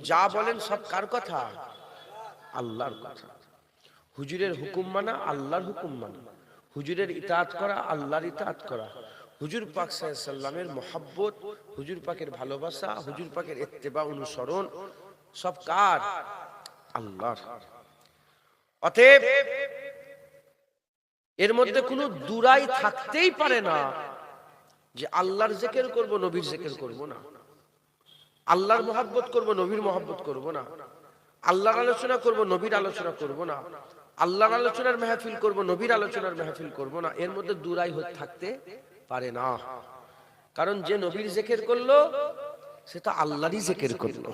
যা বলেন সব কার কথা? আল্লাহর কথা। হুজুরের হুকুম মানা, আল্লাহর হুকুম মানা। হুজুরের ইতাআত করা, আল্লাহর ইতাআত করা। হুজুর পাক সাল্লাল্লাহু আলাইহি সাল্লামের মহব্বত, হুজুর পাকের ভালোবাসা, হুজুর পাকের ইত্তেবা অনুসরণ সব কার? আল্লাহর। অতএব এর মধ্যে কোনো দুরাই থাকতেই পারে না যে আল্লাহর জিকির করব, নবীর জিকির করব না। আল্লাহর মহব্বত করব, নবীর মহব্বত করব না। আল্লাহর আলোচনা করব, নবীর আলোচনা করব না। আল্লাহর আলোচনার মাহফিল করব, নবীর আলোচনার মাহফিল করব না। এর মধ্যে দুরাই থাকতে পারে না। কারণ যে নবীর জিকির করলো সে তো আল্লাহরই জিকির করলো।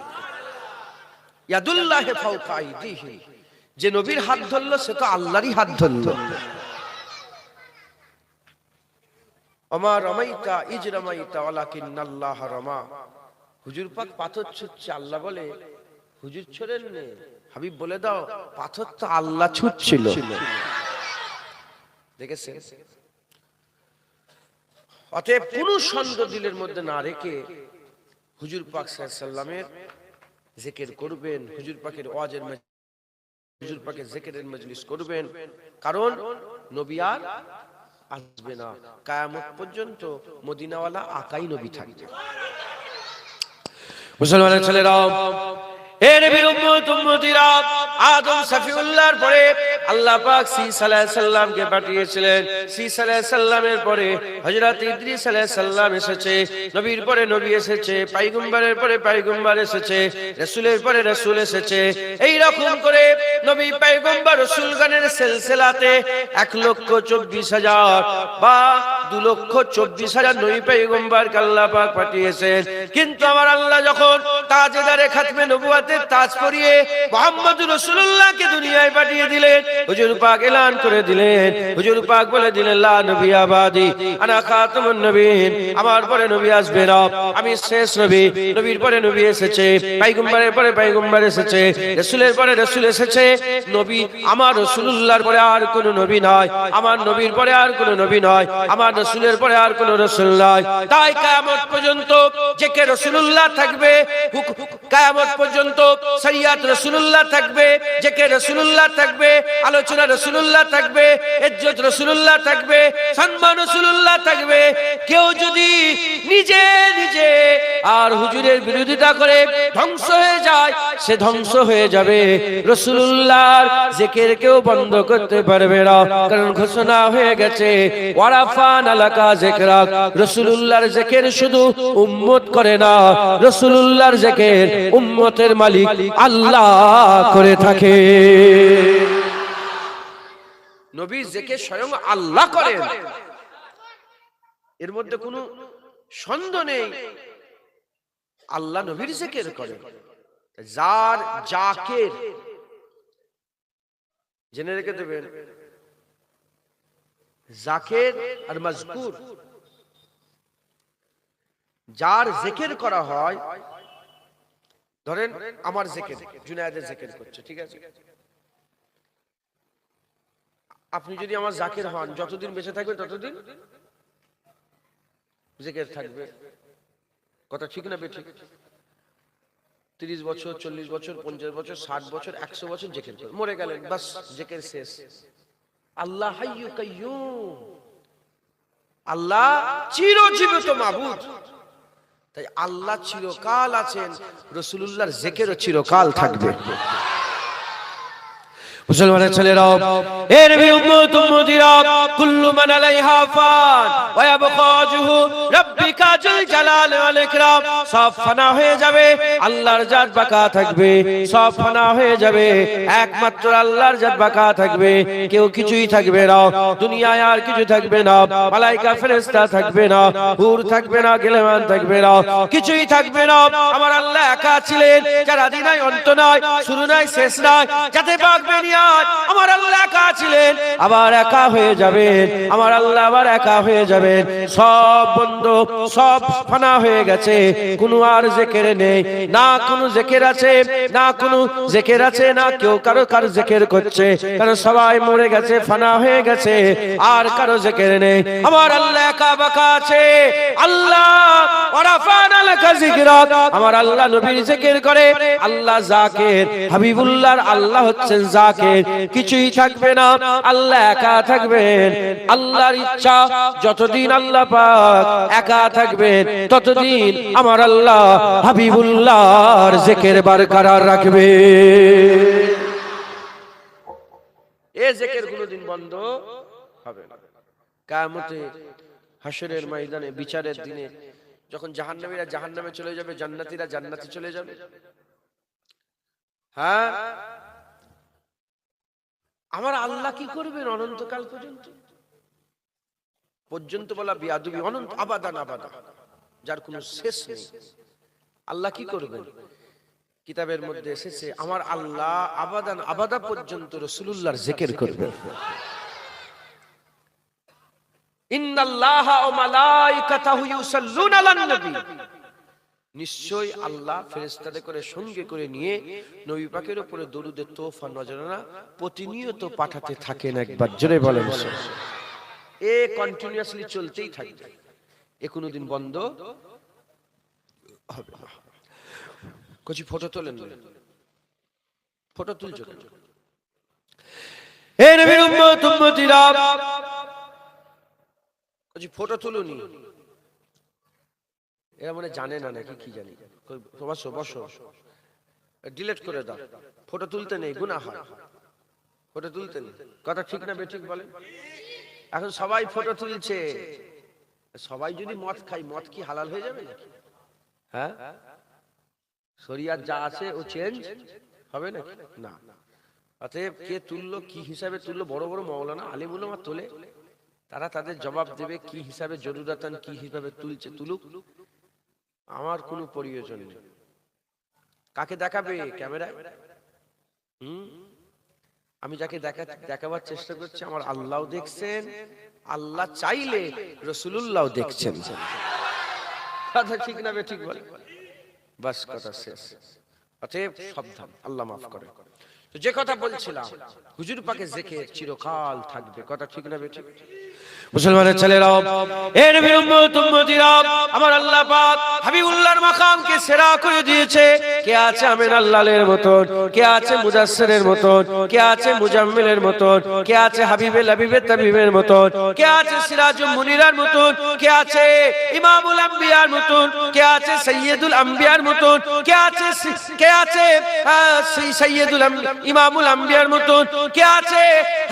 ইয়াদুল্লাহি ফাওকা আইদিহি, যে নবীর হাত ধরলো সে তো আল্লাহরই হাত ধরলো। ওমা রামাইতা ইজ রামাইতা ওয়ালাকিন্নাল্লাহ রামা। হুজুর পাক পাথর ছুঁড়ছে, আল্লাহ বলে হুজুর ছোড়েন নে, হাবিব বলে দাও পাথর তো আল্লাহ ছুঁড়ছিল। দেখেছেন? অতএব কোনো সন্দেহ দিলের মধ্যে না রেখে হুজুর পাক সাল্লাল্লাহু আলাইহি সাল্লামের জিকির করবেন, হুজুর পাকের ওয়াজের হুজুর পাকের জিকিরের মজলিস করবেন। কারণ নবী আর আসবে না, কিয়ামত পর্যন্ত মদিনাওয়ালা আকাই নবী থাকবে। মুসলমানের ছেলেরা, হে নবীর উম্মত উম্মতিরা, আদম শফিউল্লাহর পরে আল্লাহ পাক সীসা আলাইহিস সালামকে পাঠিয়েছিলেন। সীসা আলাইহিস সালামের পরে হযরত ইদ্রিস আলাইহিস সালাম এসেছে, নবীর পরে নবী এসেছে, পয়গম্বরের পরে পয়গম্বর এসেছে, রাসূলের পরে রাসূল এসেছে। এই রকম করে নবী পয়গম্বর রাসূলগণের সিলসিলাতে 1,24,000 বা 2,24,000 নবী পয়গম্বরকে আল্লাহ পাক পাঠিয়েছেন। কিন্তু আমার আল্লাহ যখন তাজদারে খাতমে নবুয়তের তাজ পরিয়ে মুহাম্মদুর রাসূলুল্লাহকে দুনিয়ায় পাঠিয়ে দিলেন, হুজুর পাক এলান করে দিলেন, হুজুর পাক বলে দিলেন লা নবী আবাদি আনা খাতামুন নবীন, আমার পরে নবী আসবে না, আমি শেষ নবী। নবীর পরে নবী এসেছে, পয়গম্বরের পরে পয়গম্বর এসেছে, রাসূলের পরে রাসূল এসেছে। নবী আমার রাসূলুল্লাহর পরে আর কোনো নবী নয়, আমার নবীর পরে আর কোনো নবী নয়, আমার রাসূলের পরে আর কোনো রাসূল নয়। তাই কিয়ামত পর্যন্ত জিকির রাসূলুল্লাহ থাকবে, কিয়ামত পর্যন্ত শরিয়ত রাসূলুল্লাহ থাকবে, জিকির রাসূলুল্লাহ থাকবে, আলোচনা রাসূলুল্লাহ থাকবে, ইজ্জত রাসূলুল্লাহ থাকবে, সম্মান রাসূলুল্লাহ থাকবে। কেউ যদি নিজে নিজে আর হুজুরের বিরোধিতা করে ধ্বংস হয়ে যায়, সে ধ্বংস হয়ে যাবে। রাসূলুল্লাহর জিকির কেউ বন্ধ করতে পারবে না, কারণ ঘোষণা হয়ে গেছে ওয়ারাফানা লাকা যিকরাক। রাসূলুল্লাহর জিকির শুধু উম্মত করে না, রাসূলুল্লাহর জিকির উম্মতের মালিক আল্লাহ করে থাকে। নবীর জিকির স্বয়ং আল্লাহ করেন, এর মধ্যে কোনো সন্দেহ নেই। আল্লাহ নবীর জিকির করেন। যার জাকির জেনে রেখে দেবেন, জাকির আর মাজকুর, যার জিকির করা হয়, ধরেন আমার জিকির, জুনায়েদের জিকির করছে, ঠিক আছে? আপনি যদি আমার জাকির হন, যতদিন বেঁচে থাকবেন ততদিন জিকির থাকবে। কথা ঠিক না বেঠিক? 30 বছর, 40 বছর, 50 বছর, 60 বছর, 100 বছর জিকির করে মরে গেলেন, বাস জিকির শেষ। আল্লাহ হাইয়্যু কাইয়্যুম, আল্লাহ চিরজীবিত মাবুদ। তাই আল্লাহ চিরকাল আছেন, রাসূলুল্লাহর জিকিরও চিরকাল থাকবে। মুসলমানের ছেলেরা, হে নবীর উম্মত উম্মতিরা, কুল্লু মান আলাইহা ফান ওয়া ইয়াবকা ওয়াজহু রাব্বিকা যুল জালাল ওয়াল ইকরাম। সব ফানা হয়ে যাবে, আল্লাহর জাত বাকা থাকবে। সব ফানা হয়ে যাবে, একমাত্র আল্লাহর জাত বাকা থাকবে। কেউ কিছুই থাকবে না, দুনিয়ায় আর কিছু থাকবে না। মালায়েকা ফেরেশতা থাকবে না, হুর থাকবে না, গেলেমান থাকবে না, কিছুই থাকবে না। আমার আল্লাহ একা ছিলেন, যার আদি নাই, অন্ত নাই, শুরু নাই, শেষ নাই, যাতে পাক দুনিয়ায় আমার আল্লাহ একা ছিলেন, আবার একা হয়ে যাবেন, আমার আল্লাহ আবার একা হয়ে যাবেন। সব বন্ধ, সব ফানা হয়ে গেছে, কোনো আর জিকির নেই, না কোনো জিকির আছে, না কোনো জিকির আছে, না কেউ কারো জিকির করছে, কারণ সবাই মরে গেছে, ফানা হয়ে গেছে, আর কারো জিকির নেই। আমার আল্লাহ একা বাকা আছে। আল্লাহ ওয়ারাফানা লাকা যিকরাক, আমার আল্লাহ নবীর জিকির করে। আল্লাহ জাকির, হাবিবুল্লাহর আল্লাহ হচ্ছেন জাকির। কিছুই থাকবে না, আল্লাহ একা থাকবেন। আল্লাহর ইচ্ছা যতদিন আল্লাহ পাক একা থাকবেন, ততদিন আমার আল্লাহ হাবিবুল্লাহর জিকির বরকরার রাখবে। এই জিকির কোনদিন বন্ধ হবে না। কিয়ামতে হাশরের ময়দানে বিচারের দিনে যখন জাহান্নামীরা জাহান্নামে চলে যাবে, জান্নাতীরা জান্নাতে চলে যাবে, হ্যাঁ, আমার আল্লাহ কি করবেন অনন্তকাল পর্যন্ত? পর্যন্ত বলা বিয়াদবি, অনন্ত, আবাদান আবাদা, যার কোনো শেষ নেই। আল্লাহ কি করবেন? কিতাবের মধ্যে এসেছে আমার আল্লাহ আবাদান আবাদা পর্যন্ত রাসূলুল্লাহর জিকির করবেন। ইন্নাল্লাহা ওয়া মালাইকাতাহু ইউসাল্লুনা আলান নবী, নিশ্চয় আল্লাহ ফেরেশতাদের করে সঙ্গে করে নিয়ে নবী পাকের উপরে দরুদের তোহফা নজরানা প্রতিনিয়ত পাঠাতে থাকেন। একবার জোরে বলেন, এ কন্টিনিউয়াসলি চলতেই থাকবে, এ কোনোদিন বন্ধ হবে না। কিছু ফটো তোলেন, ফটো তুলছো কেন? হে নবীর উম্মত উম্মতিরা, কিছু ফটো তুলুনি। এরা মনে জানে না নাকি কি জানি, বসো বসো, ডিলিট করে দাও, ফটো তুলতে নেই, গুনাহ হয়, ফটো তুলতে নেই। কথা ঠিক না বেঠিক বলেন? এখন সবাই ফটো তুলছে, সবাই যদি মদ খাই, মদ কি হালাল হয়ে যাবে নাকি? হ্যাঁ, শরিয়াত যা আছে ও চেঞ্জ হবে নাকি? না। অতএব কে তুললো, কি হিসাবে তুললো, বড় বড় মাওলানা আলিম উলামা তোলে, তারা তাদের জবাব দেবে কি হিসাবে জরুরাতান, কি হিসাবে তুলছে, তুলুক, আমার কোনো প্রয়োজন নেই। কাকে দেখাবে ক্যামেরায়? আমি যাকে দেখাবার চেষ্টা করছি আমার আল্লাহ দেখছেন, আল্লাহ চাইলে রাসূলুল্লাহ দেখছেন। কথা ঠিক না বেঠিক বলে? বাস কথা শেষ। অতএব সাবধান, আল্লাহ মাফ করে। তো যে কথা বলছিলাম, হুজুর পাকে জিকির চিরকাল থাকবে। কথা ঠিক না বেঠিক? মুসলমানের ছেলেরাও, এ নবীর উম্মত উম্মতিরা, আমার আল্লাহ পাক হাবিবুল্লাহর মাকামকে সেরা করে দিয়েছে। কে আছে আমিনার লালের মতন, কে আছে মুদাসসিরের মতন, কে আছে মুজাম্মিলের মতন, কে আছে হাবিবের লাবিবের তাবিবের মতন, কে আছে সিরাজুল মুনিরার মতন, কে আছে ইমামুল আম্বিয়ার মতন, কে আছে সাইয়্যিদুল আম্বিয়ার মতন, কে আছে সাইয়্যিদুল ইমামুল আম্বিয়ার মতন, কে আছে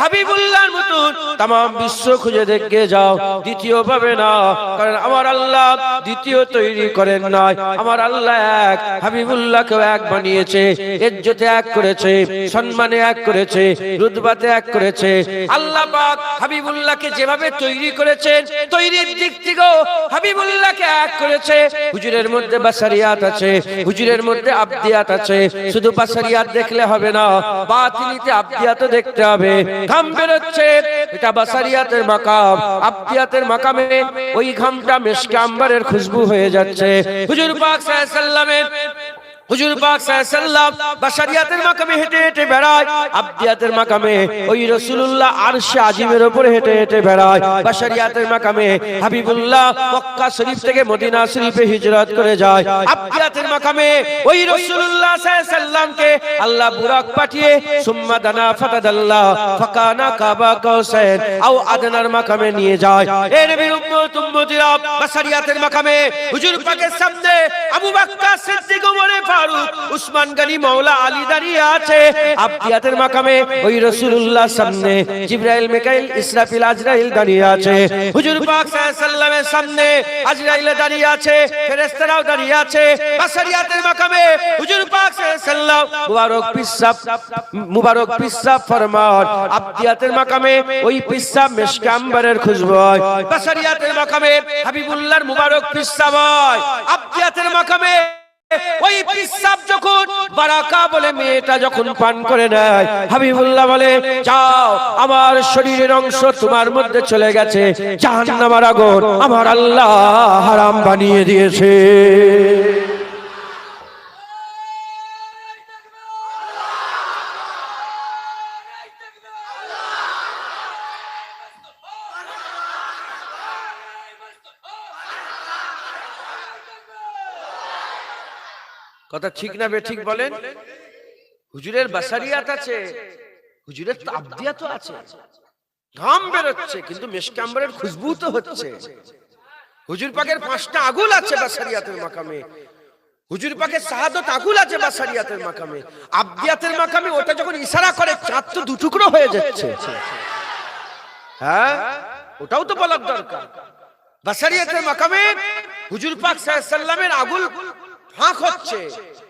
হাবিবুল্লাহর মতন। तमाम বিশ্ব খুঁজে দেখে যাও, দ্বিতীয় পাবে না। কারণ আমার আল্লাহ দ্বিতীয় তৈরি করেন নাই। আমার আল্লাহ এক, হাবিবুল্লাহকে এক বানিয়েছে, ইজ্জতে এক করেছে, সম্মানে এক করেছে, রুতবাতে এক করেছে। আল্লাহ পাক হাবিবুল্লাহকে যেভাবে তৈরি করেছেন, তৈরির দিক থেকেও হাবিবুল্লাহকে এক করেছে। হুজুরের মধ্যে বাশারিয়াত আছে, হুজুরের মধ্যে আবদিয়াত আছে। শুধু বাশারিয়াত দেখলে হবে না, বাতিনিতে আবদিয়াতও দেখতে হবে। ঘাম বেরোচ্ছে, এটা বাশারিয়াতের মাকাম। আবদিয়াতের মাকামে ওই ঘামটা মিশকে আম্বরের খুশবু হয়ে যাচ্ছে। হুজুর পাক সাল্লাল্লাহু আলাইহি ওয়াসাল্লামের হুজুর পাক সাল্লাল্লাহু আলাইহি ওয়াসাল্লাম বাশারিয়াতের মাকামে হেঁটে হেঁটে বেড়ায়, আবদিয়াতের মাকামে ওই রাসূলুল্লাহ আরশে আজিমের উপরে হেঁটে হেঁটে বেড়ায়। বাশারিয়াতের মাকামে হাবিবুল্লাহ মক্কা শরীফ থেকে মদিনা শরীফে হিজরত করে যায়। আবদিয়াতের মাকামে ওই রাসূলুল্লাহ সাল্লাল্লাহু আলাইহি ওয়াসাল্লামকে আল্লাহ বুরাক পাঠিয়ে সুম্মা দানা ফাতাদাল্লাহ ফাকানা কাবা কাউসাইন আও আদনার মাকামে নিয়ে যায়। এ নবীর উম্মত উম্মতিরা, বাশারিয়াতের মাকামে হুজুর পাকের সামনে আবু বকর সিদ্দিক, ওমর ফারুক, উসমান গনি, মাওলা আলী দাঁড়িয়ে আছে। আবদিয়াতের মাকামে ওই রাসূলুল্লাহর সামনে জিবরাইল, মিকাইল, ইসরাফিল, আজরাইল দাঁড়িয়ে আছে। হুজুর পাক সাল্লাল্লাহু আলাইহি ওয়াসাল্লামের সামনে আজরাইল দাঁড়িয়ে আছে, ফেরেশতারাও দাঁড়িয়ে আছে। বাশারিয়াতের মাকামে হুজুর পাক সাল্লাল্লাহু আলাইহি ওয়াসাল্লাম মুবারক পিসাব ফরমান। আবদিয়াতের মাকামে ওই পিসাব মিশকে আম্বরের খুশবু হয়। বাশারিয়াতের মাকামে হাবিবুল্লাহর মুবারক পিসাব হয়। আবদিয়াতের মাকামে ওই পিসাব যখন বারাকা বলে মেয়েটা যখন পান করে নেয়, হাবিবুল্লাহ বলে যাও, আমার শরীরের অংশ তোমার মধ্যে চলে গেছে, জাহান্নামের আগুন আমার আল্লাহ হারাম বানিয়ে দিয়েছে। কথা ঠিক না বেঠিক বলেন? হুজুরের বাসারিয়াত আছে, হুজুরের আবদিয়াতও আছে, ঘাম বেরোচ্ছে কিন্তু মেশকে আম্বরের খুশবু তো হচ্ছে। হুজুর পাকের 5টা আগুল আছে বাসারিয়াতের মাকামে, হুজুর পাকের শাহাদত আগুল আছে বাসারিয়াতের মাকামে, আবদিয়াতের মাকামে ওটা যখন ইশারা করে চাঁদ তো 2 টুকরো হয়ে যাচ্ছে। হ্যাঁ, ওটাও তো বলার দরকার। বাসারিয়াতের মাকামে হুজুর পাক সাল্লাল্লাহু আলাইহি সাল্লামের আগুল ফাঁক হচ্ছে,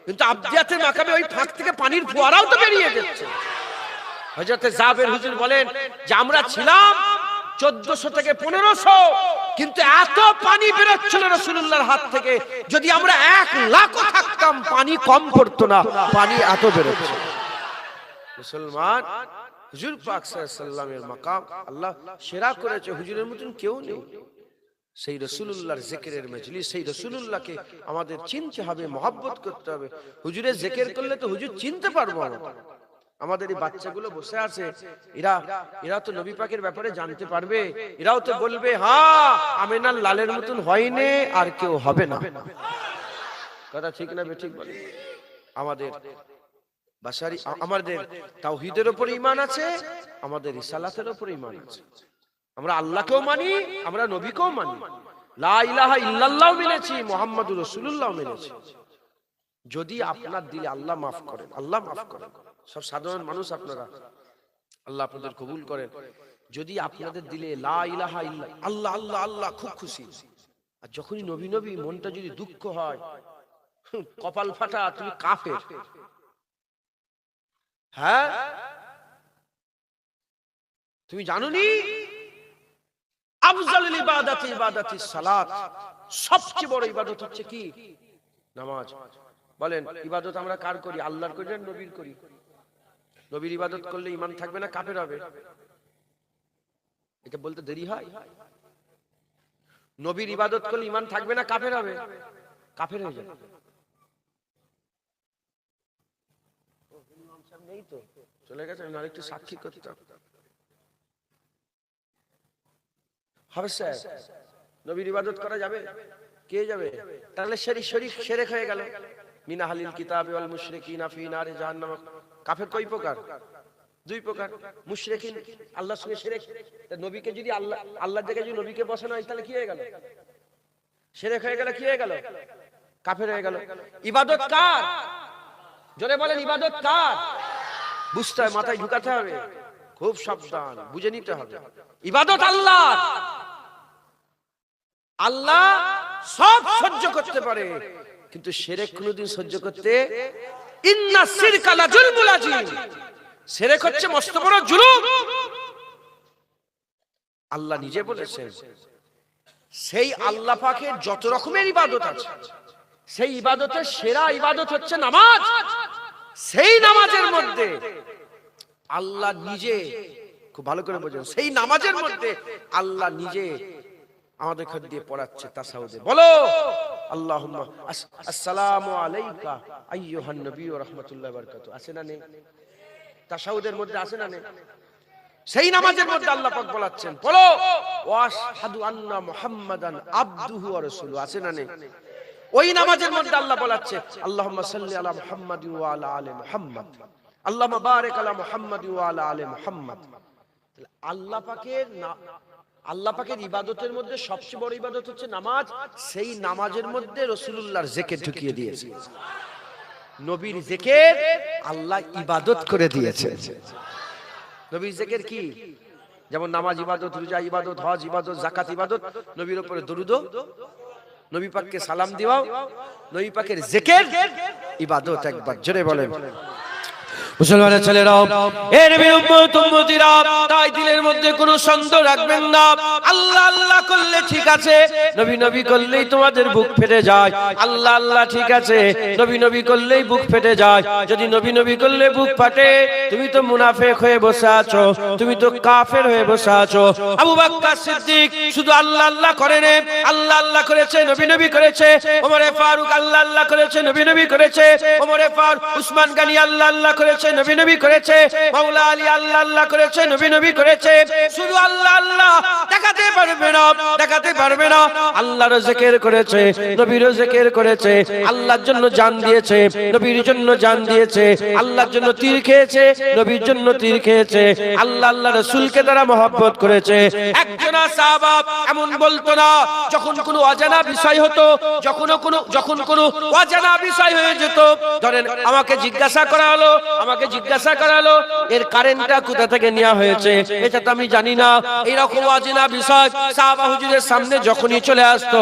কিন্তু আবদিয়াতের মাকামে ওই ফাঁক থেকে পানির ফোয়ারাও তো বেরিয়ে যাচ্ছে। হযরত জাবের হুজুর বলেন যে আমরা ছিলাম 1400 থেকে 1500, কিন্তু এত পানি বেরোচ্ছিল রাসূলুল্লাহর হাত থেকে, যদি আমরা 1 লাখ থাকতাম পানি কম পড়তো না, পানি এত বেরোচ্ছে। মুসলমান, হুজুর পাক সাল্লাল্লাহু আলাইহি সাল্লামের মাকাম আল্লাহ সেরা করেছে, হুজুরের মতন কেউ নেই। সেই রাসূলুল্লাহর জিকিরের মজলিস, সেই রাসূলুল্লাহকে আমাদের চিনতে হবে, মহব্বত করতে হবে। হুজুরের জিকির করলে তো হুজুর চিনতে পারবো আমরা। আমাদের এই বাচ্চাগুলো বসে আছে, এরা তো নবী পাকের ব্যাপারে জানতে পারবে, এরাও তো বলবে হ্যাঁ আমিনার লালের মতন হয়নি আর কেউ হবে না। কথা ঠিক না বেঠিক বলে? আমাদের বাশারি, আমাদের তাওহীদের উপর ঈমান আছে, আমাদের রিসালাতের উপর ঈমান আছে। আমরা আল্লাহকেও মানি, আমরা নবীকেও মানি, লা ইলাহা ইল্লাল্লাহ মেনেছি, মুহাম্মাদুর রাসূলুল্লাহ মেনেছি। যদি আপনার দিলে আল্লাহ মাফ করেন, আল্লাহ মাফ করেন, সব সাধারণ মানুষ আপনারা, আল্লাহ আপনাদের কবুল করেন। যদি আপনাদের দিলে লা ইলাহা ইল্লাল্লাহ, আল্লাহ আল্লাহ আল্লাহ খুব খুশি, আর যখনই নবী নবী মনটা যদি দুঃখ হয়, কপাল ফাটা, তুমি কাফের। হ্যাঁ, তুমি জানোনি আফজালুল ইবাদাতি ইবাদাতিস সালাত, সবচেয়ে বড় ইবাদত হচ্ছে কি? নামাজ। বলেন ইবাদত আমরা কার করি? আল্লাহর করি না নবীর করি? নবীর ইবাদত করলে ঈমান থাকবে না, কাফের হবে। এটা বলতে দেরি হয়? নবীর ইবাদত করলে ঈমান থাকবে না, কাফের হবে, কাফের হয়ে যাবে। নেই তো, চলে গেছে, আমি আরেকটু সাক্ষী করতাম। হবে স্যার, নবীর ইবাদত করা যাবে? কে যাবে? তাহলে শরীক শিরক হয়ে গেল। মিন আহলিল কিতাবি ওয়াল মুশরিকিনা ফি নারি জাহান্নাম। কাফের কয় প্রকার? 2 প্রকার। মুশরিকিন আল্লাহর সঙ্গে শিরক, নবীকে যদি আল্লাহর জায়গায় যদি নবীকে বসানো হয় তাহলে কি হয়ে গেল? শিরক হয়ে গেল। কি হয়ে গেল? কাফের হয়ে গেল। ইবাদত কার? জোরে বলেন, ইবাদত কার? বুঝতে হয়, মাথায় ঢুকাতে হবে, খুব সাবধান, বুঝে নিতে হবে। ইবাদত আল্লাহর। আল্লাহ সব সহ্য করতে পারে, কিন্তু শিরক কোনদিন সহ্য করতে, ইন্না শিরকা লা যুলমুল আযীম, শিরক হচ্ছে মস্ত বড় জুলুম। আল্লাহ নিজে বলেছেন, সেই আল্লাহ পাকের যত রকমের ইবাদত আছে, সেই ইবাদতের সেরা ইবাদত হচ্ছে নামাজ। সেই নামাজের মধ্যে আল্লাহ নিজে, খুব ভালো করে বোঝেন, সেই নামাজের মধ্যে আল্লাহ নিজে আমাদের ঘর দিয়ে পড়াচ্ছে তাসাউদে। বলো আল্লাহুম্মা আসসালামু আলাইকা আইয়ুহান নবী ওয়া রাহমাতুল্লাহি ওয়া বারাকাতুহু। আছে না নেই? তাসাউদের মধ্যে আছে না নেই? সেই নামাজের মধ্যে আল্লাহ পাক বলাচ্ছেন, বলো ওয়া আশহাদু আন্না মুহাম্মাদান আবদুহু ওয়া রাসূলুহু। আছে না নেই? ওই নামাজের মধ্যে আল্লাহ বলাচ্ছে, আল্লাহুম্মা সাল্লি আলা মুহাম্মাদি ওয়া আলা আলি মুহাম্মাদ, আল্লাহুম্মা বারিক আলা মুহাম্মাদি ওয়া আলা আলি মুহাম্মাদ। আল্লাহ পাকের ইবাদতের মধ্যে সবচেয়ে বড় ইবাদত হচ্ছে নামাজ। সেই নামাজের মধ্যে রাসূলুল্লাহর জিকির ঢুকিয়ে দিয়েছে। নবীর জিকির আল্লাহ ইবাদত করে দিয়েছে। নবীর জিকির কি? যেমন নামাজ ইবাদত, রোজা ইবাদত, হজ ইবাদত, যাকাত ইবাদত, নবীর উপরে দরুদ, নবী পাককে সালাম দিও, নবী পাকের জিকির ইবাদত। একবার জোরে বলেন মুসলমানের ছেলেরা, এর নবীর উম্মত উম্মতিরা, তাই দিলের মধ্যে কোনো সন্দেহ রাখবেন না। আল্লাহ আল্লাহ করলে ঠিক আছে, নবী নবী করলেই তোমাদের বুক ফেটে যায়। আল্লাহ আল্লাহ ঠিক আছে, নবী নবী করলেই বুক ফেটে যায়। যদি নবী নবী করলে বুক ফাটে, তুমি তো মুনাফিক হয়ে বসে আছো, তুমি তো কাফের হয়ে বসে আছো। আবু বকর সিদ্দিক শুধু আল্লাহ আল্লাহ করেন, আল্লাহ আল্লাহ করেছে, নবী নবী করেছে। ওমর ফারুক আল্লাহ আল্লাহ করেছে, নবী নবী করেছে। ওমর ফারুক, উসমান গনি আল্লাহ আল্লাহ করেছে, নবী নবী করেছে। মাওলা আলী আল্লাহ আল্লাহ করেছে, নবী নবী করেছে। শুধু আল্লাহ আল্লাহ দেখাতে পারবে না, দেখাতে পারবে না। আল্লাহর জিকির করেছে, নবীর জিকির করেছে, আল্লাহর জন্য জান দিয়েছে, নবীর জন্য জান দিয়েছে। আল্লাহর জন্য তীর খেয়েছে, নবীর জন্য তীর খেয়েছে। আল্লাহ আল্লাহ রাসূলকে তারা মহব্বত করেছে। একজন সাহাবা এমন বলতো না, যখন কোনো অজানা বিষয় হতো, যখন কোনো অজানা বিষয় হয়ে যেত, ধরেন আমাকে জিজ্ঞাসা করা হলো, আমাকে জিজ্ঞাসা করা হলো এর কারেন্টটা কোথা থেকে নেওয়া হয়েছে, এটা তো আমি জানি না। এইরকম অজানা বিষয় সাহাবা হুজুরের সামনে যখনই চলে আসতো,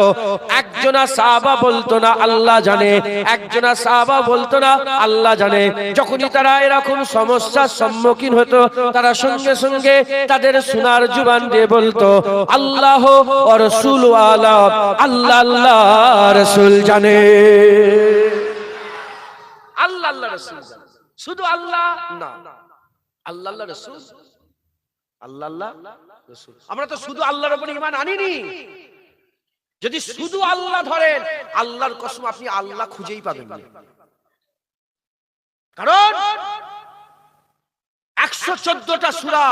একজনা সাহাবা বলতো না আল্লাহ জানে, একজনা সাহাবা বলতো না আল্লাহ জানে। যখনই তারা এরকম সমস্যার সম্মুখীন হতো, তারা সঙ্গে সঙ্গে তাদের সোনার জুবান দিয়ে বলতো আল্লাহ ও রাসূল আলাম, আল্লাহ আল্লাহ রাসূল জানে, আল্লাহ আল্লাহ রাসূল জানে। শুধু আল্লাহ না, আল্লাহ আল্লাহ রাসূল, আল্লাহ আল্লাহ রাসূল। আমরা তো শুধু আল্লাহর উপর ঈমান আনিনি। যদি শুধু আল্লাহ ধরেন, আল্লাহর কসম আপনি আল্লাহ খুঁজেই পাবেন না। কারণ 114টা সূরা,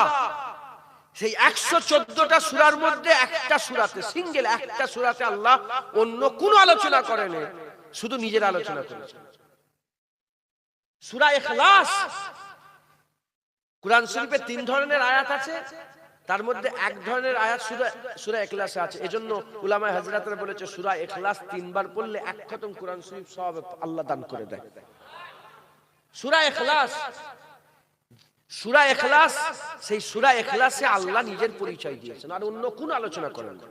সেই 114টা সূরার মধ্যে একটা সূরাতে, সিঙ্গেল একটা সূরাতে আল্লাহ অন্য কোন আলোচনা করেন, শুধু নিজের আলোচনা করেছেন। সূরা ইখলাস, কুরআন শরীফে 3 ধরনের আয়াত আছে, তার মধ্যে এক ধরনের আয়াত সূরা ইখলাসে আছে। এজন্য উলামায়ে হযরতরা বলেছে সূরা ইখলাস 3 বার পড়লে এক খতম কুরআন শরীফ সওয়াব আল্লাহ দান করে দেয়। সূরা ইখলাস, সূরা ইখলাস, সেই সূরা ইখলাসে আল্লাহ নিজের পরিচয় দিয়েছেন, আর অন্য কোন আলোচনা করেন না।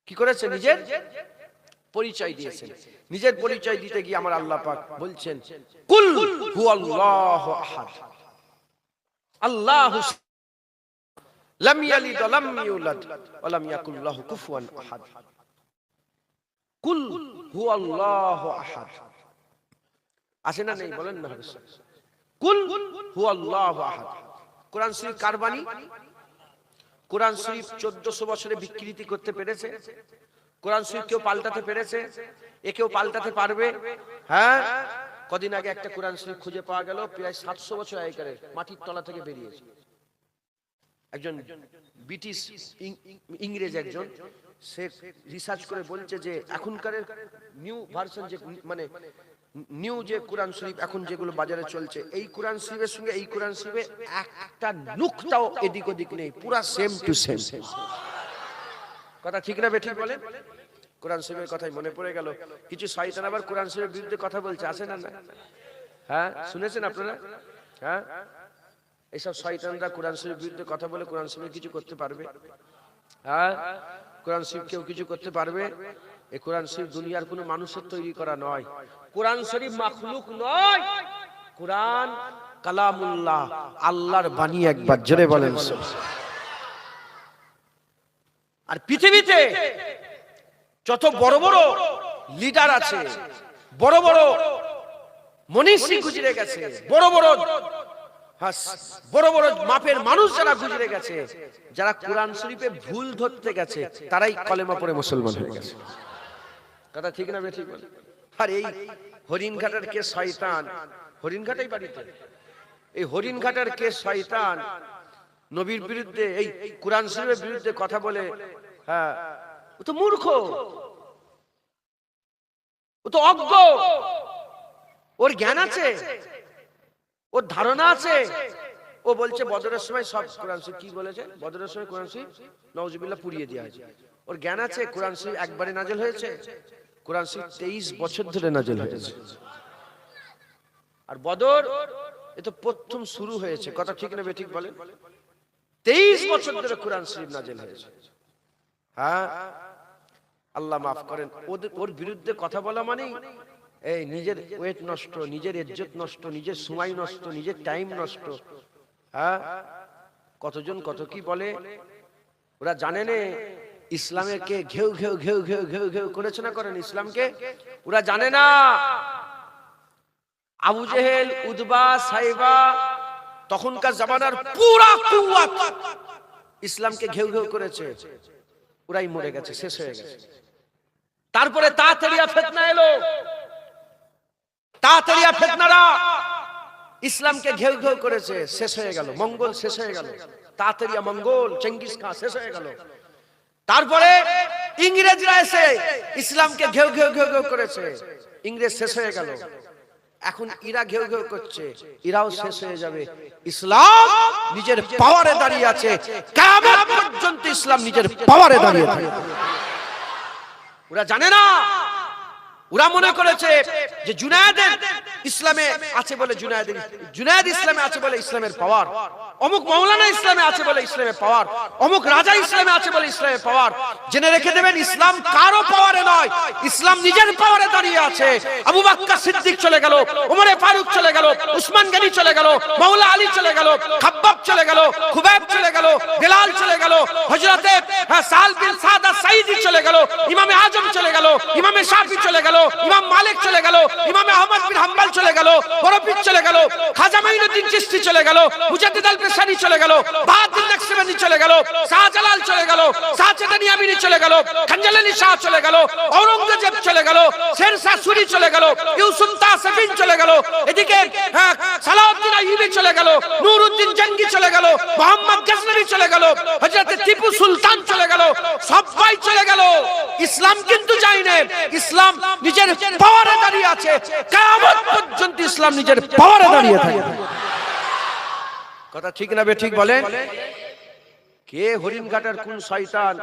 কি করেছে? নিজের পরিচয় দিয়েছেন। নিজের পরিচয় দিতে গিয়ে আমার আল্লাহ পাক বলছেন কুল হুয়াল্লাহু আহাদ, আল্লাহু লাম ইয়ালিদ ওয়া লাম ইউলাদ ওয়া লাম ইয়াকুল লাহু কুফুয়ান আহাদ। কুল হুয়াল্লাহু আহাদ আছে না নেই? বলেন না। কুল হুয়াল্লাহু আহাদ। কোরআন শরীফ কার বাণী? কোরআন শরীফ 1400 বছরে বিকৃতি করতে পেরেছে? কোরআন শরীফ কেউ পাল্টাতে পেরেছে? এ কেউ পাল্টাতে পারবে? হ্যাঁ, কদিন আগে একটা কোরআন শরীফ খুঁজে পাওয়া গেল, প্রায় 700 বছর আগেকার, মাটির তলা থেকে বেরিয়েছে। একজন ব্রিটিশ ইংরেজ একজন, সে রিসার্চ করে বলছে যে এখনকার নিউ ভার্সন, যে মানে নিউ যে কোরআন শরীফ এখন যেগুলো বাজারে চলছে, এই কোরআন শরীফের সঙ্গে এই কোরআন শরীফে একটা নুকতাও এদিক ওদিক নেই, পুরা সেম টু সেম। কথা ঠিক না বেঠিক বলেন? কোরআন শরীফের কথাই মনে পড়ে গেল। কিছু শয়তান আবার কোরআন শরীফের বিরুদ্ধে কথা বলছে, আছে না? হ্যাঁ, শুনেছেন আপনারা? হ্যাঁ, এইসব শয়তানরা কোরআন শরীফের বিরুদ্ধে কথা বলে কোরআন শরীফ কিছু করতে পারবে? হ্যাঁ, কোরআন শরীফ কেউ কিছু করতে পারবে? এই কোরআন শরীফ দুনিয়ার কোনো মানুষের তৈরি করা নয়, কোরআন শরীফ মাখলুক নয়, কোরআন কালামুল্লাহ, আল্লাহর বাণী। একবার জোরে বলেন। আর পৃথিবীতে যত বড় বড় লিডার আছে, বড় বড় মনীষী গুজরে গেছে, বড় বড় মাপের মানুষ যারা গুজরে গেছে, যারা কোরআন শরীফে ভুল ধরতে গেছে, তারাই কলেমা পড়ে মুসলমান হয়ে গেছে। কথা ঠিক না বেঠিক বলেন? আর এই হরিণঘাটার কে শয়তান, হরিণঘাটাই বাড়িতে, এই হরিণঘাটার কে শয়তান নবীর বিরুদ্ধে, এই কোরআন শরীফের বিরুদ্ধে কথা বলে। হ্যাঁ, ও তো মূর্খ, ও তো অজ্ঞ, ওর জ্ঞান আছে, ওর ধারণা আছে। ও বলছে বদরের সময় সব কোরআন শরীফ, কি বলেছে? বদরের সময় কোরআন শরীফ নাউজুবিল্লাহ পুড়িয়ে দেওয়া হয়েছে। ওর জ্ঞান আছে কোরআন শরীফ একবারে নাজিল হয়েছে? কোরআন শরীফ 23 বছর ধরে নাজিল হয়েছে। আর বদর এ তো প্রথম শুরু হয়েছে। কথা ঠিক না বেঠিক বলেন? 23 বছর ধরে কোরআন শরীফ নাজিল হয়েছে। হ্যাঁ, আল্লাহ মাফ করেন, ওর বিরুদ্ধে কথা বলা মানে এই নিজের ওয়েট নষ্ট, নিজের ইজ্জত নষ্ট, নিজের সময় নষ্ট, নিজের টাইম নষ্ট। হ্যাঁ, কতজন কত কি বলে, ওরা জানে না ইসলামের কে ঘেউ ঘেউ ঘেউ ঘেউ ঘেউ ঘেউ করেছে না করেন ইসলামকে, ওরা জানে না। আবু জেহেল, উদবা, সাইবা, তখনকার জামানার পুরা কুওয়াত ইসলামকে ঘেউ ঘেউ করেছে, ওরাই মরে গেছে, শেষ হয়ে গেছে। তারপরে তাতারিয়া ফিতনা এলো, তাতারিয়া ফিতনারা ইসলামকে ঘেউ ঘেউ করেছে, শেষ হয়ে গেল। মঙ্গল শেষ হয়ে গেল, তাতারিয়া মঙ্গল, চেঙ্গিস খান শেষ হয়ে গেল। তারপরে ইংরেজরা এসে ইসলামকে ঘেউ ঘেউ ঘেউ ঘেউ করেছে, ইংরেজ শেষ হয়ে গেল। এখন ইরা ঘেউ ঘেউ করছে, ইরাও শেষ হয়ে যাবে। ইসলাম নিজের পাওয়ারে দাঁড়িয়ে আছে, কিয়ামত পর্যন্ত ইসলাম নিজের পাওয়ারে দাঁড়িয়ে থাকবে। ওরা জানে না, ওরা মনে করেছে যে জুনায়েদ ইসলামে আছে বলে জুনায়েদ ইসলামে আছে বলে ইসলামের পাওয়ার, অমুক মাওলানা ইসলামে আছে বলে ইসলামের পাওয়ার, অমুক রাজা ইসলামে আছে বলে ইসলামের পাওয়ার। জেনে রেখে দেবেন, ইসলাম কারো পাওয়ারে নয়, ইসলাম নিজের পাওয়ারে দাঁড়িয়ে আছে। আবু বকর সিদ্দিক চলে গেল, ওমর ফারুক চলে গেল, উসমান গনি চলে গেল, মাওলা আলী চলে গেল, খাব্বাব চলে গেল, খুবাইব চলে গেল, বেলাল চলে গেল, হযরতে সাল বিন সাদ সাঈদী চলে গেল, ইমামে আজম চলে গেল, ইমামে শাফি চলে গেল, ইমাম মালিক চলে গেল, ইমাম আহমদ বিন হাম্বল চলে গেল, বড়পীর চলে গেল, খাজা মাইনুদ্দিন চিশতি চলে গেল, মুজাদ্দিদ আল পেশানি চলে গেল, বাহাউদ্দিন নকশবন্দি চলে গেল, শাহজালাল চলে গেল, সাচেদানি আমিনী চলে গেল, খঞ্জলানি শাহ চলে গেল, ঔরঙ্গজেব চলে গেল, শেরশাহ সূরি চলে গেল, ইউসুফ তাসফিন চলে গেল, এদিকে সালাউদ্দিন আইয়ুবী চলে গেল, নুরউদ্দিন জঙ্গি চলে গেল, মোহাম্মদ গজনবী চলে গেল, হযরত টিপু সুলতান চলে গেল, সবাই চলে গেল। ইসলাম কিন্তু যায়নি, ইসলাম নিজের পাওয়ারে দাঁড়িয়ে আছে, কিয়ামত পর্যন্ত ইসলাম নিজের পাওয়ারে দাঁড়িয়ে থাকবে। কথা ঠিক না বে ঠিক বলেন? কে হরিণঘাটার কোন শয়তান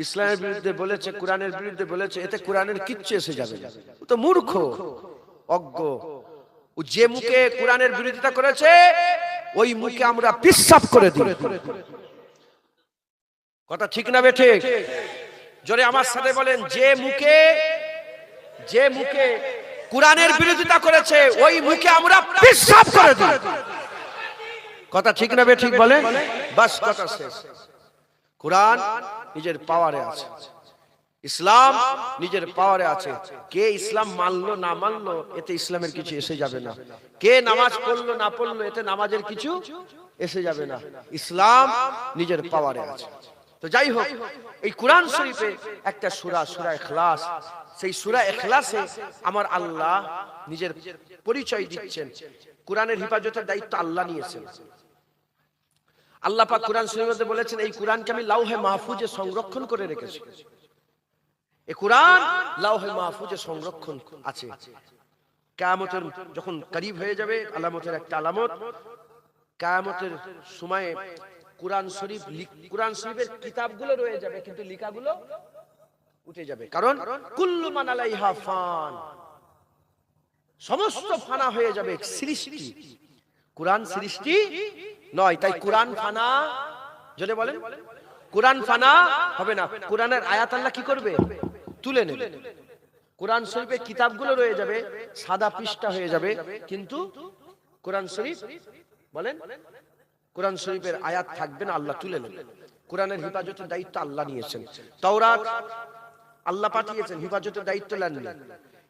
ইসলামের বিরুদ্ধে বলেছে, কোরআনের বিরুদ্ধে বলেছে, এতে কোরআনের কিচ্ছু এসে যাবে না। ও তো মূর্খ, অজ্ঞ। ও যে মুখে কোরআনের বিরোধিতা করেছে, ওই মুখে আমরা পিশাব করে দিই। কথা ঠিক না বে ঠিক? জোরে আমার সাথে বলেন, যে মুখে কোরআনের বিরোধিতা করেছে, ওই মুখে আমরা পিশাব করে দিই। কথা ঠিক না বে ঠিক বলেন? বাস, কথা শেষ। কোরআন নিজের পাওয়ারে আছে, ইসলাম নিজের পাওয়ারে আছে। কে ইসলাম মানলো না মানলো, এতে ইসলামের কিছু এসে যাবে না। কে নামাজ পড়লো না পড়লো, এতে নামাজের কিছু এসে যাবে না। ইসলাম নিজের পাওয়ারে আছে। তো যাই হোক, এই কোরআন শরীফে একটা সূরা, সূরা ইখলাস, সেই সূরা ইখলাসে আমার আল্লাহ নিজের পরিচয় দিচ্ছেন। কোরআনের হেফাজতের দায়িত্ব আল্লাহ নিয়েছেন। আল্লাহ পাক কোরআন শরীফের মধ্যে বলেছেন, এই কোরআনকে আমি লাউহে মাহফুজে সংরক্ষণ করে রেখেছি। এই কোরআন লাউহে মাহফুজে সংরক্ষণ আছে। কিয়ামতের যখন করিব হয়ে যাবে, আলামতের একটা আলামত, কিয়ামতের সময়ে কোরআন শরীফের কিতাবগুলো রয়ে যাবে, কিন্তু লেখাগুলো উঠে যাবে। কারণ কুল্লু মান আলাইহা ফান, সমস্ত ফানা হয়ে যাবে। সৃষ্টি, কোরআন সৃষ্টি নয়, তাই কোরআন ফানা, জোরে বলেন, কোরআন ফানা হবে না। কোরআনের আয়াত আল্লাহ কি করবে? তুলে নেবে। কোরআন শরীফের কিতাবগুলো রয়ে যাবে, সাদা পৃষ্ঠা হয়ে যাবে, কিন্তু কোরআন শরীফ, বলেন, কোরআন শরীফের আয়াত থাকবে না, আল্লাহ তুলে নেবে। কোরআনের হেফাজতের দায়িত্ব আল্লাহ নিয়েছেন। তাওরাত আল্লাহ পাঠিয়েছেন, হেফাজতের দায়িত্ব নেন।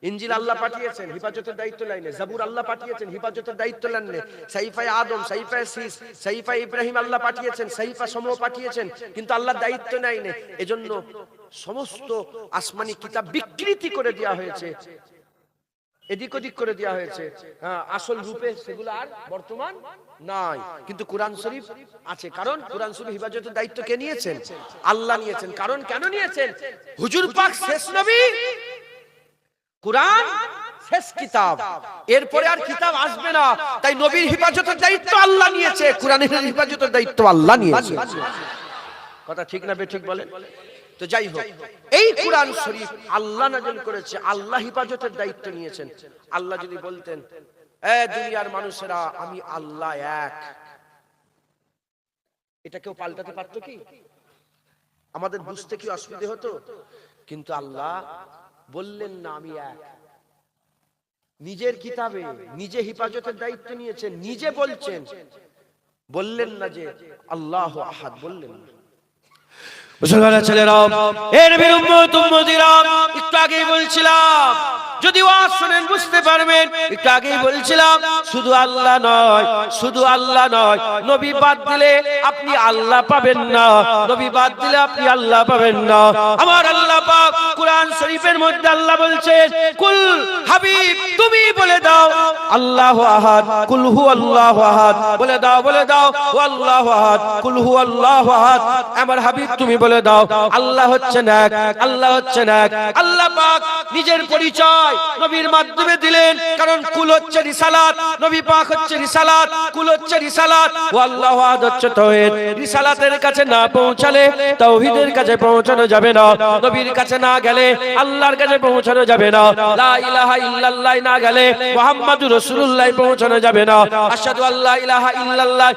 ইনজিল আল্লাহ পাঠিয়েছেন, হেফাজতের দায়িত্ব নেন। জাবুর আল্লাহ পাঠিয়েছেন, হেফাজতের দায়িত্ব নেন। সাহিফায়ে আদম, সাহিফায়ে শীস, সাহিফায়ে ইব্রাহিম আল্লাহ পাঠিয়েছেন, সাহিফা সমূহ পাঠিয়েছেন, কিন্তু আল্লাহ দায়িত্ব নেয়নি। এজন্য সমস্ত আসমানি কিতাব বিকৃতি করে দেওয়া হয়েছে, এদিক ওদিক করে দেওয়া হয়েছে। আসল রূপে সেগুলো আর বর্তমান নাই, কিন্তু কোরআন শরীফ আছে। কারণ কোরআন শরীফ হেফাজতের দায়িত্ব কে নিয়েছেন? আল্লাহ নিয়েছেন। কারণ কেন নিয়েছেন? হুজুর পাক শেষ নবী, কোরআন শেষ কিতাব, এরপরে আর কিতাব আসবে না। তাই নবীর হেফাজতের দায়িত্ব আল্লাহ নিয়েছে, কোরআনের হেফাজতের দায়িত্ব আল্লাহ নিয়েছে। কথা ঠিক না বে ঠিক বলেন? তো যাই হোক, এই কোরআন শরীফ আল্লাহ নাযিল করেছে, আল্লাহ হেফাজতের দায়িত্ব নিয়েছেন। আল্লাহ যদি বলতেন, এ দুনিয়ার মানুষেরা, আমি আল্লাহ এক, এটা কেউ পাল্টাতে পারতো কি? আমাদের বুঝতে কি অসুবিধা হতো? কিন্তু আল্লাহ বললেন না, আমি এক। নিজের কিতাবে নিজে হেফাজতের দায়িত্ব নিয়েছেন, নিজে বলছেন, বললেন না যে আল্লাহু আহাদ, বললেন না। মুসলমানের ছেলেরা, এ নবীর উম্মত উম্মতিরা, একটু আগেই বলছিলাম, যদি ওয়াজ শুনেন বুঝতে পারবেন, একটু আগেই বলছিলাম শুধু আল্লাহ নয়, শুধু আল্লাহ নয়, নবী বাদ দিলে আপনি আল্লাহ পাবেন না, নবী বাদ দিলে আপনি আল্লাহ পাবেন না। আমার আল্লাহ পাক কুরআন শরীফের মধ্যে আল্লাহ বলছেন, কুল হাবিব তুমি বলে দাও আল্লাহু আহাদ, কুল হুয়াল্লাহু আহাদ, বলে দাও, বলে দাও আল্লাহু আহাদ, কুল হুয়াল্লাহু আহাদ। আমার হাবিব তুমি বলে দাও আল্লাহ হচ্ছেন এক, আল্লাহ হচ্ছেন এক। আল্লাহ পাক নিজের পরিচয় নবীর মাধ্যমে দিলেন, কারণ কুল হচ্ছে রিসালাত, নবী পাক হচ্ছে রিসালাত, কুল হচ্ছে রিসালাত, ও আল্লাহু আহাদ হচ্ছে তাওহীদ। রিসালাতের কাছে না পৌঁছালে তাওহীদের কাছে পৌঁছানো যাবে না, নবীর কাছে না গেলে আল্লাহর কাছে পৌঁছানো যাবে না, লা ইলাহা ইল্লাল্লাহ না গেলে মুহাম্মাদুর রাসূলুল্লাহ পৌঁছানো যাবে না। আশহাদু আল্লা ইলাহা ইল্লাল্লাহ,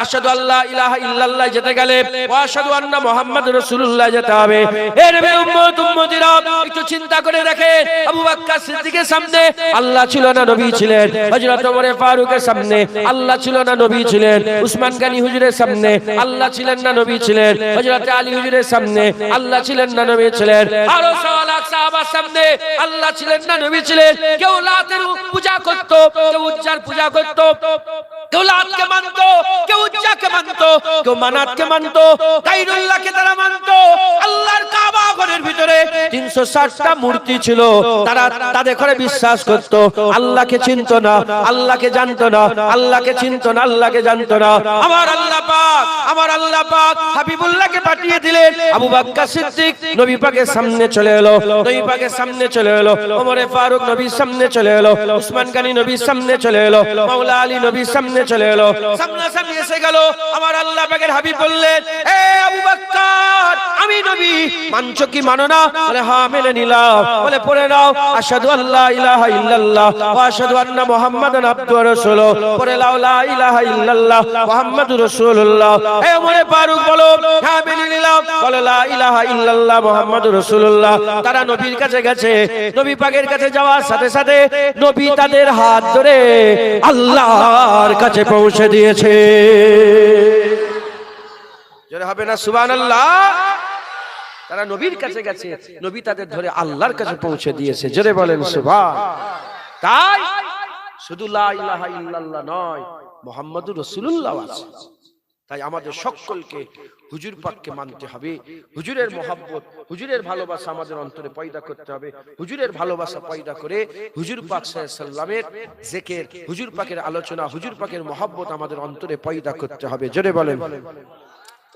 আশহাদু আল্লা ইলাহা ইল্লাল্লাহ যেতে গেলে ওয়া আশহাদু আন্না মুহাম্মাদুর রাসূলুল্লাহ যেতে হবে। এ নবীর উম্মত উম্মতিরা, একটু চিন্তা করে দেখেন, আবু বকর সিদ্দিকের সামনে আল্লাহ ছিল না, নবী ছিলেন। হযরত ওমর ফারুকের সামনে আল্লাহ ছিল না, নবী ছিলেন। উসমান গনি হুজুরের সামনে আল্লাহ ছিলেন না, নবী ছিলেন। হযরত আলী হুজুরের সামনে আল্লাহ ছিলেন না, নবী ছিলেন। আরো সালাত সাহাবার সামনে আল্লাহ ছিলেন না, নবী ছিলেন। কেউ লাতের পূজা করত, কেউ উজ্জার পূজা করত, কেউ লাতকে মানতো, কেউ উজ্জাকে মানতো, কেউ মানাতকে মানতো, গায়রুল্লাহকে তারা মানতো। আল্লাহর কাবা ঘরের ভিতরে 360টা মূর্তি ছিল, তারা তাদের ঘরে বিশ্বাস করত, আল্লাহকে চিনতো না, আল্লাহকে জানতো না, আল্লাহকে চিনতো না, আল্লাহকে জানতো না। আমার আল্লাহ পাক, আমার আল্লাহ পাক হাবিবুল্লাহকে পাঠিয়ে দিলেন। আবু বকর সিদ্দিক নবী পাকের সামনে চলে এলো, নবী পাকের সামনে চলে এলো। ওমর ফারুক নবীর সামনে চলে এলো, উসমান গনি নবীর সামনে চলে এলো, মাওলা আলী নবীর সামনে চলে এলো। সামনাসামনি এসে গেল। আমার আল্লাহ পাকের হাবিব বললেন, এ আবু বকর, আমি নবী, মানছো কি মানো না? বলে হ্যাঁ মেনে নিলাম। বলে পড়ে নাও আশহাদু আল্লা ইলাহা ইল্লাল্লাহ ওয়া আশহাদু আন্না মুহাম্মাদান আবদুহু ওয়া রাসূলুহু। পড়ে নাও লা ইলাহা ইল্লাল্লাহ মুহাম্মাদুর রাসূলুল্লাহ। এ ওমর ফারুক বলো হ্যাঁ মেনে নিলাম। বলে লা ইলাহা ইল্লাল্লাহ মুহাম্মাদুর রাসূলুল্লাহ। তারা নবীর কাছে গেছে, নবী পাকের কাছে যাওয়ার সাথে সাথে নবী তাদের হাত ধরে আল্লাহর কাছে পৌঁছে দিয়েছে। জোরে হবে না সুবহানাল্লাহ? তারা নবীর কাছে গেছে, নবী তাদের ধরে আল্লাহর কাছে পৌঁছে দিয়েছে। জোরে বলেন সুবহান। তাই শুধু লা ইলাহা ইল্লাল্লাহ নয়, মুহাম্মাদুর রাসূলুল্লাহ আছে। তাই আমাদের সকলকে হুজুর পাককে মানতে হবে, হুজুরের মহব্বত, হুজুরের ভালোবাসা আমাদের অন্তরে পয়দা করতে হবে। হুজুরের ভালোবাসা পয়দা করে হুজুর পাক সাল্লাল্লাহু আলাইহি সাল্লামের জিকির, হুজুর পাকের আলোচনা, হুজুর পাকের মহব্বত আমাদের অন্তরে পয়দা করতে হবে। জোরে বলেন,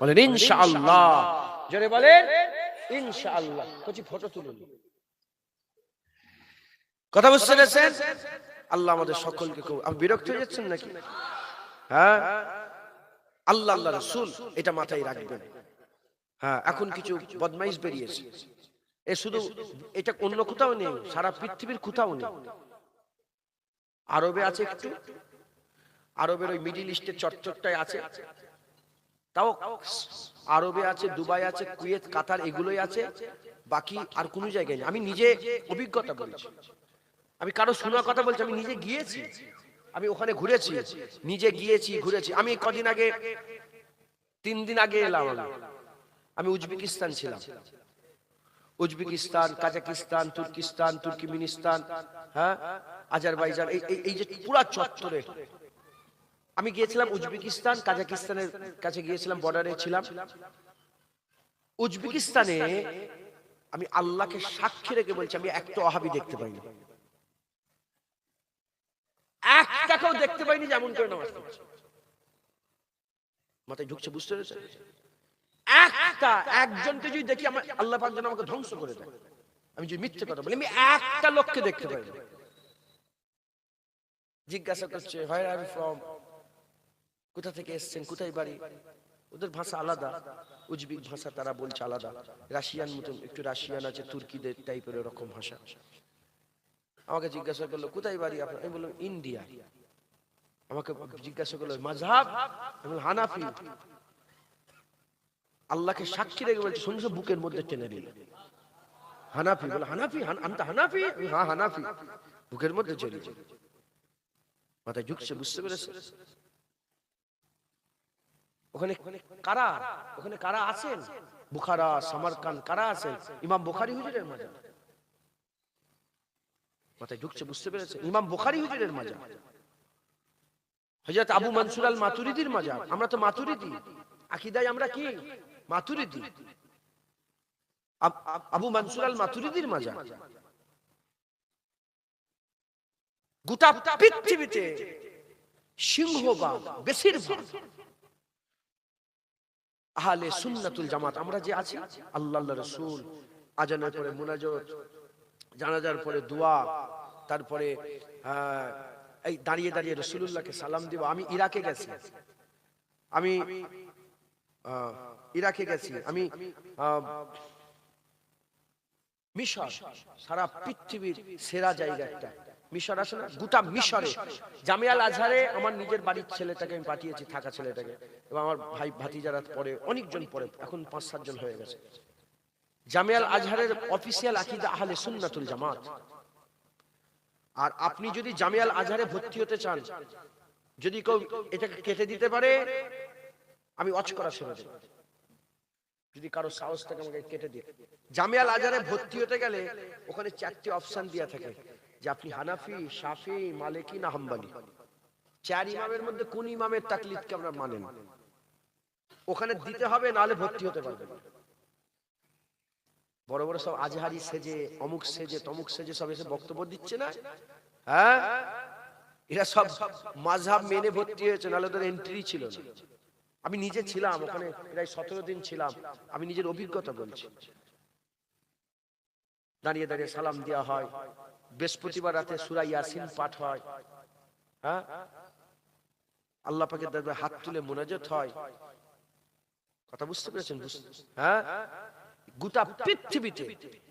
বলেন ইনশাআল্লাহ। জোরে বলেন ইনশাআল্লাহ। কিছু ফটো তুলুন, কথা বুঝতে পেরেছেন? আল্লাহ আমাদের সকলকে। আপনি বিরক্ত হয়ে যাচ্ছেন নাকি? হ্যাঁ, আল্লাহ আল্লাহ রাসূল এটা মাথায় রাখবেন। হ্যাঁ, এখন কিছু বদমাইশ বেরিয়েছে, এ শুধু এটা অন্য কোথাও নেই, সারা পৃথিবীর কোথাও নেই। আরবে আছে একটু, আরবের ওই মিডিল ইস্টের চটচটটায় আছে, তাও আরবে আছে, দুবাই আছে, কুয়েত, কাতার, এগুলোই আছে, বাকি আর কোনো জায়গায় নেই। আমি নিজে অভিজ্ঞতা বলছি, আমি কারো শোনা কথা বলছি, আমি নিজে গিয়েছি, আমি ওখানে ঘুরেছি, নিজে গিয়েছি, ঘুরেছি। আমি কদিন আগে, 3 দিন আগে এলাম। আমি উজবেকিস্তান ছিলাম, উজবেকিস্তান, কাজাকিস্তান, তুর্কিস্তান, তুর্কিমিনিস্তান, হ্যাঁ, আজারবাইজান, এই যে পুরা চত্বরে আমি গিয়েছিলাম। উজবেকিস্তান কাজাকিস্তানের কাছে গিয়েছিলাম, বর্ডারে ছিলাম। উজবেকিস্তানে আমি আল্লাহকে সাক্ষী রেখে বলছি, আমি একটা ওয়াহাবি দেখতে পাইনি, একটাকেও দেখতে পাইনি যেমন করে নামাজ পড়ছে। মাথায় ঢুকছে, বুঝতে পেরেছেন? একজনকে যদি দেখি, আমার আল্লাহ পাক যেন আমাকে ধ্বংস করে দেয়। আমি যদি মিথ্যে কথা বলি, আমি একটা লোককে দেখতে পাইনি। জিজ্ঞাসা করছে where are you from, কোথা থেকে এসেছেন, কোথায় বাড়ি। ওদের ভাষা আলাদা, উজবেক ভাষা তারা বলছে আলাদা, রাশিয়ান মতন একটু রাশিয়ান আছে, তুর্কিদের টাইপের এরকম ভাষা। আমাকে জিজ্ঞাসা করলো কোথায় বাড়ি আপনার, আমি বললাম ইন্ডিয়া। আমাকে জিজ্ঞাসা করলো মাযহাব, আমি বললাম হানাফি। আল্লাহকে সাক্ষী রেখে বলছে, শুনছো বুকের মধ্যে টেনে দিল। হানাফি, বলে হানাফি, আনতা হানাফি? হ্যাঁ হানাফি। বুকের মধ্যে জড়িয়ে মাথায় ঝুঁকছে, বুঝতে পেরেছে? ওখানে কারা আছেন? বুখারা, সামারকান্দ কারা আছেন? ইমাম বুখারী হুজুরের মাজার মাথায় ঢুকছে, বুঝতে পেরেছে? ইমাম বুখারী হুজুরের মাজার, হযরত আবু মনসুর আল মাতুরিদির মাজার। আমরা তো মাতুরিদি আকীদায়, আমরা কি মাতুরিদি। আবু মনসুর আল মাতুরিদির মাজার। গোটা পৃথিবীতে সিংহভাগ, বেশিরভাগ আহলে সুন্নাতুল জামাত আমরা যে আছি, আল্লাহর রাসূল আজানের পরে মুনাজাত, জানাজার পরে দোয়া, তারপরে এই দাঁড়িয়ে দাঁড়িয়ে রাসূলুল্লাহকে সালাম দিব। আমি ইরাকে গেছি, আমি মিশর, সারা পৃথিবীর সেরা জায়গা একটা মিশর আছে না? গোটা মিশরে জামিয়াল আজহারে আমার নিজের বাড়ির ছেলেটাকে আমি পাঠিয়েছি, থাকা ছেলেটাকে, এবং আমার ভাই ভাতিজারা পড়ে, অনেকজন পড়ে, এখন 5-7 জন হয়ে গেছে। জামিয়াল আজহারের অফিসিয়াল আকীদা আহলে সুন্নাতুল জামাত। আর আপনি যদি জামিয়াল আজহারে ভর্তি হতে চান, যদি কেউ এটাকে কেটে দিতে পারে, আমি ওয়াচ করা ছেড়ে দেব। যদি কারো সাহস থাকে আমাকে কেটে দিয়ে। জামিয়াল আজহারে ভর্তি হতে গেলে ওখানে 4টি অপশন দেয়া থাকে যে আপনি হানাফি, শাফি, মালিকি না হাম্বলি। 4 ইমামের মধ্যে কোন ইমামের তাকলিদকে আমরা মানেন, ওখানে দিতে হবে, নাহলে ভর্তি হতে পারবেন না। বড় বড় সব আজহারি সেজে, অমুক সেজে, তমুক সেজে সব এসে বক্তব্য দিচ্ছে না, হ্যাঁ? এরা সব মাযহাব মেনে ভর্তি হয়েছে, নাহলে ওদের এন্ট্রি ছিল না। আমি নিজে ছিলাম ওখানে, প্রায় 17 দিন ছিলাম, আমি নিজের অভিজ্ঞতা বলছি। দাঁড়িয়ে দাঁড়িয়ে সালাম দেওয়া হয়, বৃহস্পতিবার রাতে সূরা ইয়াসিন পাঠ হয়, হ্যাঁ, আল্লাহ পাকের দরবারে হাত তুলে মুনাজাত হয়। কথা বুঝতে পেরেছেন? হ্যাঁ, গোটা পৃথিবীতে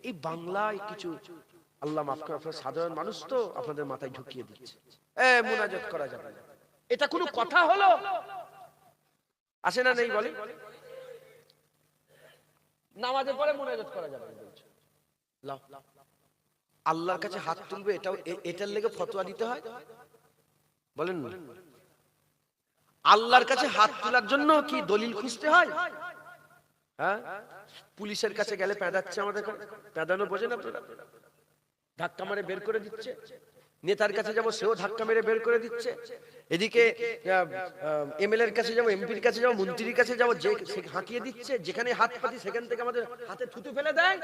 এই বাংলায় কিছু, আল্লাহ মাফ করে, আপনারা সাধারণ মানুষ তো, আপনাদের মাথায় ঢুকিয়ে দিচ্ছে মুনাজাত করা যাবে না। এটা কোনো কথা হলো? আসে না, নেই বলে নামাজে পড়ে মুনাজাত করা যাবে না বলছে। আল্লাহর কাছে হাত তুলবে, এটার লেগে ফতোয়া দিতে হয়? বলেন না। আল্লাহর কাছে হাত তোলার জন্য কি দলিল খুঁজতে হয়? হ্যাঁ, পুলিশের কাছে গেলে পেঁদাচ্ছে, আমাদের পেঁদানো বোঝেন আপনারা? ধাক্কা মারে বের করে দিচ্ছে। নেতার কাছে যাবো, সেও ধাক্কা মেরে বের করে দিচ্ছে। এদিকে এমএলএ এর কাছে যাবো, এমপির কাছে যাবো, মন্ত্রীর কাছে যাবো, যে হাঁকিয়ে দিচ্ছে। যেখানে হাত পাতি সেখান থেকে আমাদের হাতে থুতু ফেলে দেয়।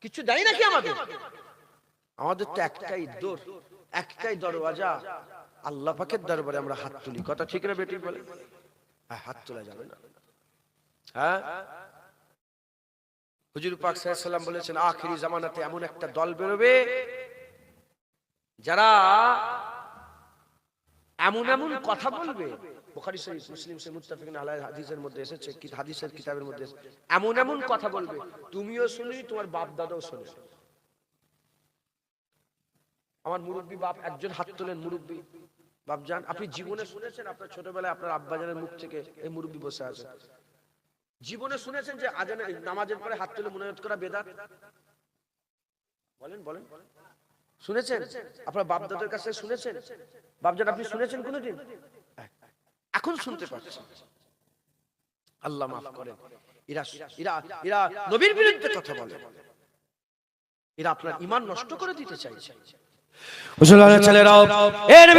কিছু দেয় নাকি আমাদের? আমাদের তো একটাই দরওয়াজা, আল্লাহ পাকের দরবারে আমরা হাত তুলি। কথা ঠিক না বেটি? বলে হাত তোলা যাবে না। হ্যাঁ, হুজুর পাক সাল্লাল্লাহু আলাইহি ওয়াসাল্লাম বলেছেন, আখিরি জামানাতে এমন একটা দল বেরোবে যারা এমন কথা বলবে, বুখারী শরীফ, মুসলিম শরীফ, মুত্তাফাকুন আলাইহি হাদিসের মধ্যে এসেছে, কি হাদিসের কিতাবের মধ্যে এমন কথা বলবে, তুমিও শুনি, তোমার বাপ দাদাও শুনে। আমার মুরব্বী বাপ একজন হাত তোলেন, মুরব্বী বাপজান, আপনি জীবনে শুনেছেন আপনার ছোটবেলায় আপনার আব্বাজানের মুখ থেকে, এই মুরব্বী বসে আছে, জীবনে শুনেছেন যে আজানে নামাজের পরে হাত তুলে মুনাজাত করা বেদাত? বলেন শুনেছেন? আপনার বাপ দাদার কাছে শুনেছেন? বাপজান আপনি শুনেছেন কোনদিন? এখন শুনতে পাচ্ছেন। আল্লাহ মাফ করেন, এরা নবীর বিরুদ্ধে কথা বলে, এরা আপনার ঈমান নষ্ট করে দিতে চাইছে। মুসলমানের ছেলেরাও, এর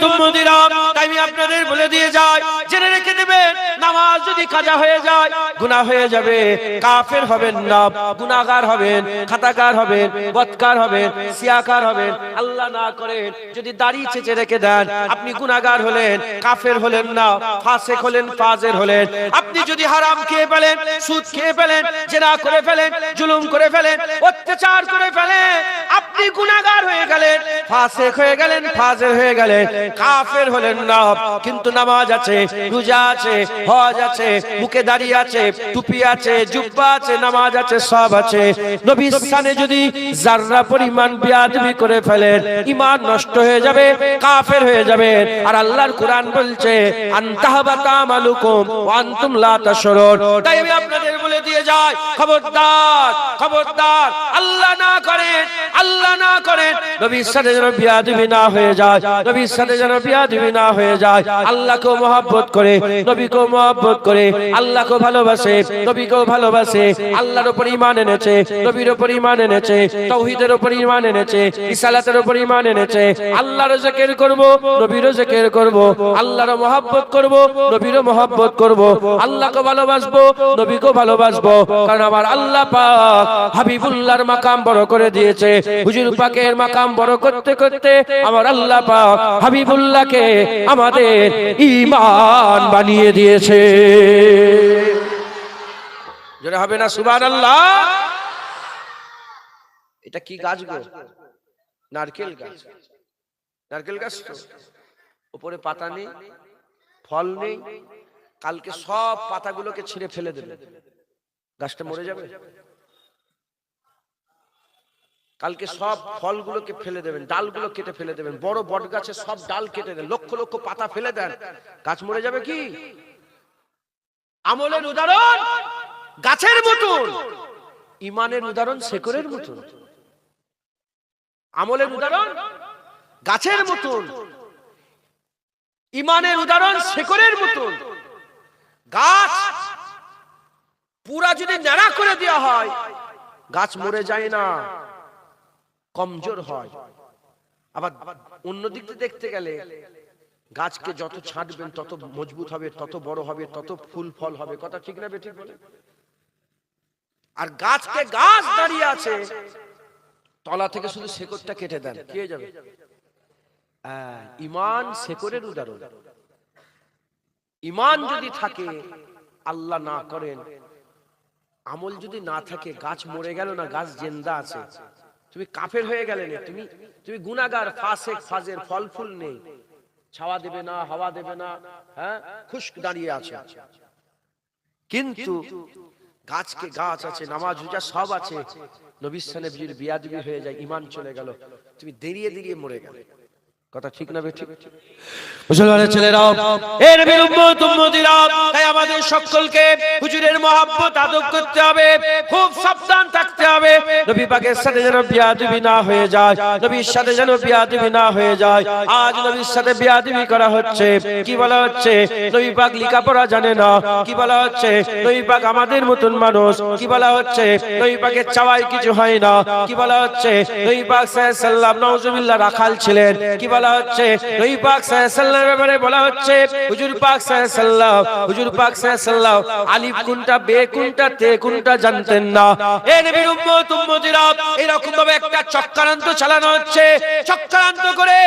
উম্মতিরা, তাই আমি আপনাদের বলে দিয়ে যাই, জেনে রেখে দেবেন, নামাজ যদি কাজা হয়ে যায় গুনাহ হয়ে যাবে। কাফের হবেন না, গুনাহগার হবেন, খাতাকার হবেন, বদকার হবেন, সিয়াকার হবেন। আল্লাহ না করেন যদি দাড়ি চেঁচে রেখে দেন, আপনি গুনাহগার হলেন, কাফের হলেন না, ফাসিক হলেন, ফাজের হলেন। আপনি যদি হারাম খেয়ে ফেলেন, সুদ খেয়ে ফেলেন, জিনা করে ফেলেন, জুলুম করে ফেলেন, অত্যাচার করে ফেলেন, আপনি গুনাহগার হয়ে গেলেন, ফাসিক হয়ে গেলেন, ফাজের হয়ে গেলেন, কাফের হলেন না। কিন্তু নামাজ আছে, রোজা আছে, হজ আছে, মুখে দাড়ি আছে, টুপি আছে, জুব্বা আছে, নামাজ আছে, সব আছে। নবীর শানে যদি যাররা পরিমাণ বেয়াদবি করে ফেলেন, ঈমান নষ্ট হয়ে যাবে, কাফের হয়ে যাবেন। আর আল্লাহর কোরআন বলছে, আনতাহবাতা আমালুকুম ওয়া আনতুম লা তাশউরুন। তাই আমি আপনাদের বলে দিয়ে যাই, খবরদার, আল্লাহ না করে আল্লাহ না করেন, নবীর সাথে যেন বিয়াদবি না হয়ে যায়, নবীর সাথে যেন বিয়াদবি না হয়ে যায়। আল্লাহকেও মহব্বত করে, নবীকেও মহব্বত করে, আল্লাহকেও ভালোবাসে, নবীকেও ভালোবাসে, আল্লাহর উপর ঈমান এনেছে, নবীর উপর ঈমান এনেছে, তাওহীদের উপর ঈমান এনেছে, রিসালাতের উপর ঈমান এনেছে। আল্লাহর জিকির করব, নবীর জিকির করব, আল্লাহর মহব্বত করব, নবীর মহব্বত করব, আল্লাহকে ভালোবাসবো, নবীকে ভালোবাসবো। কারণ আমার আল্লাহ পাক হাবিবুল্লাহর মাকাম বড় করে দিয়েছে। হুজুর পাকের মাকাম বড় করতে করতে আমার আল্লাহ পাক হাবিবুল্লাহকে আমাদের ঈমান বানিয়ে দিয়েছে। জোরে হবে না সুবহানাল্লাহ? এটা কি গাছ গো? নারকেল গাছ। নারকেল গাছ তো উপরে পাতা নেই, ফল নেই, কালকে সব পাতাগুলোকে ছিঁড়ে ফেলে দেবে, গাছটা মরে যাবে। কালকে সব ফলগুলোকে ফেলে দেবেন, ডালগুলো কেটে ফেলে দেবেন, বড় বট গাছের সব ডাল কেটে দেন, লক্ষ লক্ষ পাতা ফেলে দেন, গাছ মরে যাবে কি? আমলের উদাহরণ গাছের মতন, ঈমানের উদাহরণ শেকড়ের মতন। আমলের উদাহরণ গাছের মতন, ঈমানের উদাহরণ শেকড়ের মতন। গাছ পুরা যদি ন্যাড়া করে দেওয়া হয়, গাছ মরে যায় না, কমজোর হয়। আবার অন্যদিক থেকে দেখতে গেলে গাছকে যত ছাঁটবেন তত মজবুত হবে, তত বড় হবে, তত ফুল ফল হবে। কথা ঠিক না বেঠিক বলে? আর গাছকে গাছ দাঁড়িয়ে আছে, তলা থেকে শুধু শেকড়টা কেটে দেন, কি হয়ে যাবে? ঈমান শেকড়ের উদাহরণ। ঈমান যদি থাকে, আল্লাহ না করেন, আমল যদি না থাকে, গাছ মরে গেল না, গাছ জিন্দা আছে। তুমি কাফের হয়ে গেলে না, তুমি গুনাহগার, ফাসিক, ফাজের, ফল ফুল নেই, ছাওয়া দেবে না, হাওয়া দেবে না, হ্যাঁ, খুশক দাঁড়িয়ে আছে। কিন্তু গাছকে গাছ আছে, নামাজ রোজা সব আছে, নবীর সানে বিয়াদবি হয়ে যায়, ঈমান চলে গেল, তুমি দেরিয়ে দেরিয়ে মরে গেলে। কথা ঠিক না বেঠিক? মুসলমানের ছেলেরাও, এ নবীর উম্মত উম্মতিরা, তাই আমাদের সকলকে হুজুরের মহব্বত আদব করতে হবে, খুব সাবধান থাকতে হবে। নবী পাকের সাথে যেন বিয়াদবি না হয়ে যায়, নবীর সাথে যেন বিয়াদবি না হয়ে যায়। আজ নবীর সাথে বিয়াদবি করা হচ্ছে। কি বলা হচ্ছে? নবী পাক লেখাপড়া জানে না। কি বলা হচ্ছে? নবী পাক আমাদের মতন মানুষ। কি বলা হচ্ছে? নবী পাকের চাওয়াই কিছু হয় না। কি বলা হচ্ছে? নবী পাক সাল্লাল্লাহু আলাইহি ওয়াসাল্লাম নাউজুবিল্লাহ রাখাল ছিলেন। কি বলা হচ্ছে? নবী পাক সাল্লাল্লাহু আলাইহি ওয়াসাল্লামের ব্যাপারে বলা হচ্ছে, হুজুর পাক সাল্লাল্লাহু আলাইহি ওয়াসাল্লাম, হুজুর পাক সাল্লাল্লাহু আলাইহি ওয়াসাল্লাম আলিফ কোনটা, বে কোনটা, তে কোনটা জানতেন না। এ নবীর উম্মত উম্মতিরা, এরকম ভাবে একটা চক্রান্ত চালানো হচ্ছে। চক্রান্ত করে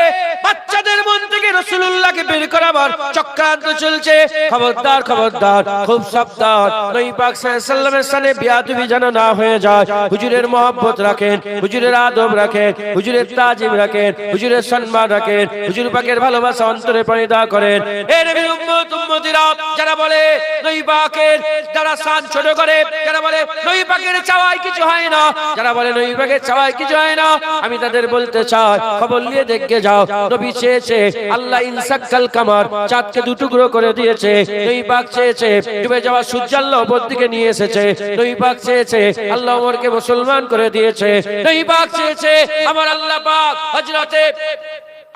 বাচ্চাদের মন থেকে রাসূলুল্লাহকে বের করাবার চক্রান্ত চলছে। খবরদার, খবরদার, খুব সাবধান। নবী পাক সাল্লাল্লাহু আলাইহি ওয়াসাল্লামের সাথে বিয়াদবি যেন না হয়ে যায়। হুজুরের মহব্বত রাখেন, হুজুরের আদব রাখেন, হুজুরের তাজিম রাখেন, হুজুরের সম্মান রাখেন, হুজুর পাকের ভালোবাসা অন্তরে পয়দা করেন। এ নবীর উম্মত উম্মতিরা, যারা বলে নবী পাকের, যারা শান ছোট করে, যারা বলে নবী পাকের চাওয়াই কিছু হয় না, যারা বলে নবী পাকের চাওয়াই কিছু হয় না, আমি তাদের বলতে চাই, খবর নিয়ে দেখে যাও। নবী চেয়েছে আল্লাহ ইনসাক্কাল কামার, চাঁদকে দুটুকরো করে দিয়েছে। নবী পাক চেয়েছে ডুবে যাওয়া সূর্য আল্লাহ উপর দিকে নিয়ে এসেছে। নবী পাক চেয়েছে আল্লাহ ওমরকে মুসলমান করে দিয়েছে। নবী পাক চেয়েছে আমার আল্লাহ পাক হযরতে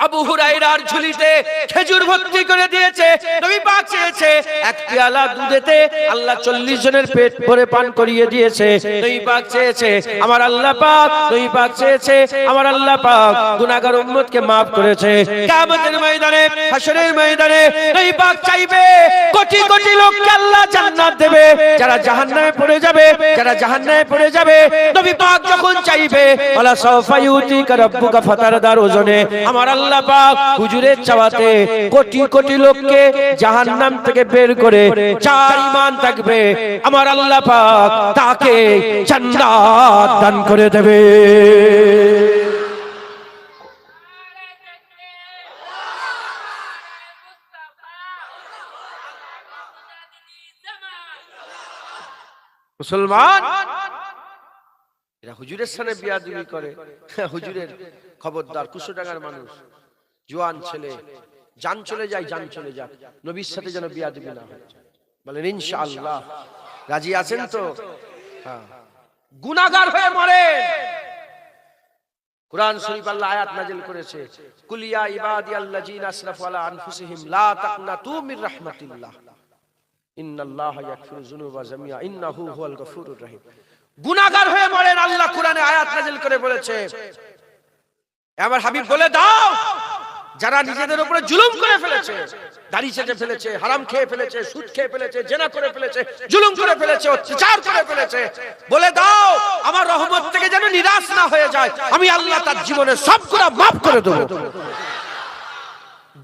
আবু হুরায়রার ঝুলিতে খেজুর ভর্তি করে দিয়েছে। নবী পাক চেয়েছে এক পেয়ালা দুধেতে আল্লাহ 40 জনের পেট ভরে পান করিয়ে দিয়েছে। নবী পাক চেয়েছে আমার আল্লাহ পাক, নবী পাক চেয়েছে আমার আল্লাহ পাক গুনাহগার উম্মতকে maaf করেছে। কিয়ামতের ময়দানে, হাশরের ময়দানে নবী পাক চাইবে কোটি কোটি লোককে আল্লাহ জান্নাত দেবে, যারা জাহান্নামে পড়ে যাবে, যারা জাহান্নামে পড়ে যাবে, নবী পাক যখন চাইবে আলা সাওফা ইউতিকা রাব্বুকা ফাতারদার ওজনে আমার আল্লাহ পাক হুজুরের চাওয়াতে কোটি কোটি লোককে জাহান্নাম থেকে বের করে যার ঈমান থাকবে আমার আল্লাহ পাক তাকে জান্নাত দান করে দেবে। মুসলমান এরা হুজুরের সামনে বিয়াদবি করে, হুজুরের খবরদার, 200 টাকার মানুষ, জওয়ান ছেলে, জান চলে যায়, জান চলে যাক, নবীর সাথে যেন বিয়াদবি না হয়। বলেন ইনশাআল্লাহ। রাজি আছেন তো? হ্যাঁ। গুনাহগার হয়ে মরে, কুরআন শরীফ আল্লাহ আয়াত নাযিল করেছে, কুল ইয়া ইবাদিয়াল্লাযিনা আসরাফু আলা আনফুসিহিম লা তাকনাতু মির রাহমাতিল্লাহ ইন্নাল্লাহা ইয়াগফিরু যুনুবা জামিআ ইন্নাহু হুয়াল গফুরুর রহিম। গুনাহগার হয়ে মরেন, আল্লাহ কোরআনে আয়াত নাযিল করে বলেছে। আমার হাবিব বলে দাও, যারা নিজেদের উপরে জুলুম করে ফেলেছে, দাড়ি চেটে ফেলেছে, হারাম খেয়ে ফেলেছে, সুদ খেয়ে ফেলেছে, জেনা করে ফেলেছে, জুলুম করে ফেলেছে, অত্যাচার করে ফেলেছে, বলে দাও আমার রহমত থেকে যেন নিরাশ না হয়ে যায়, আমি আল্লাহ তার জীবনে সব গুনাহ মাফ করে দেব।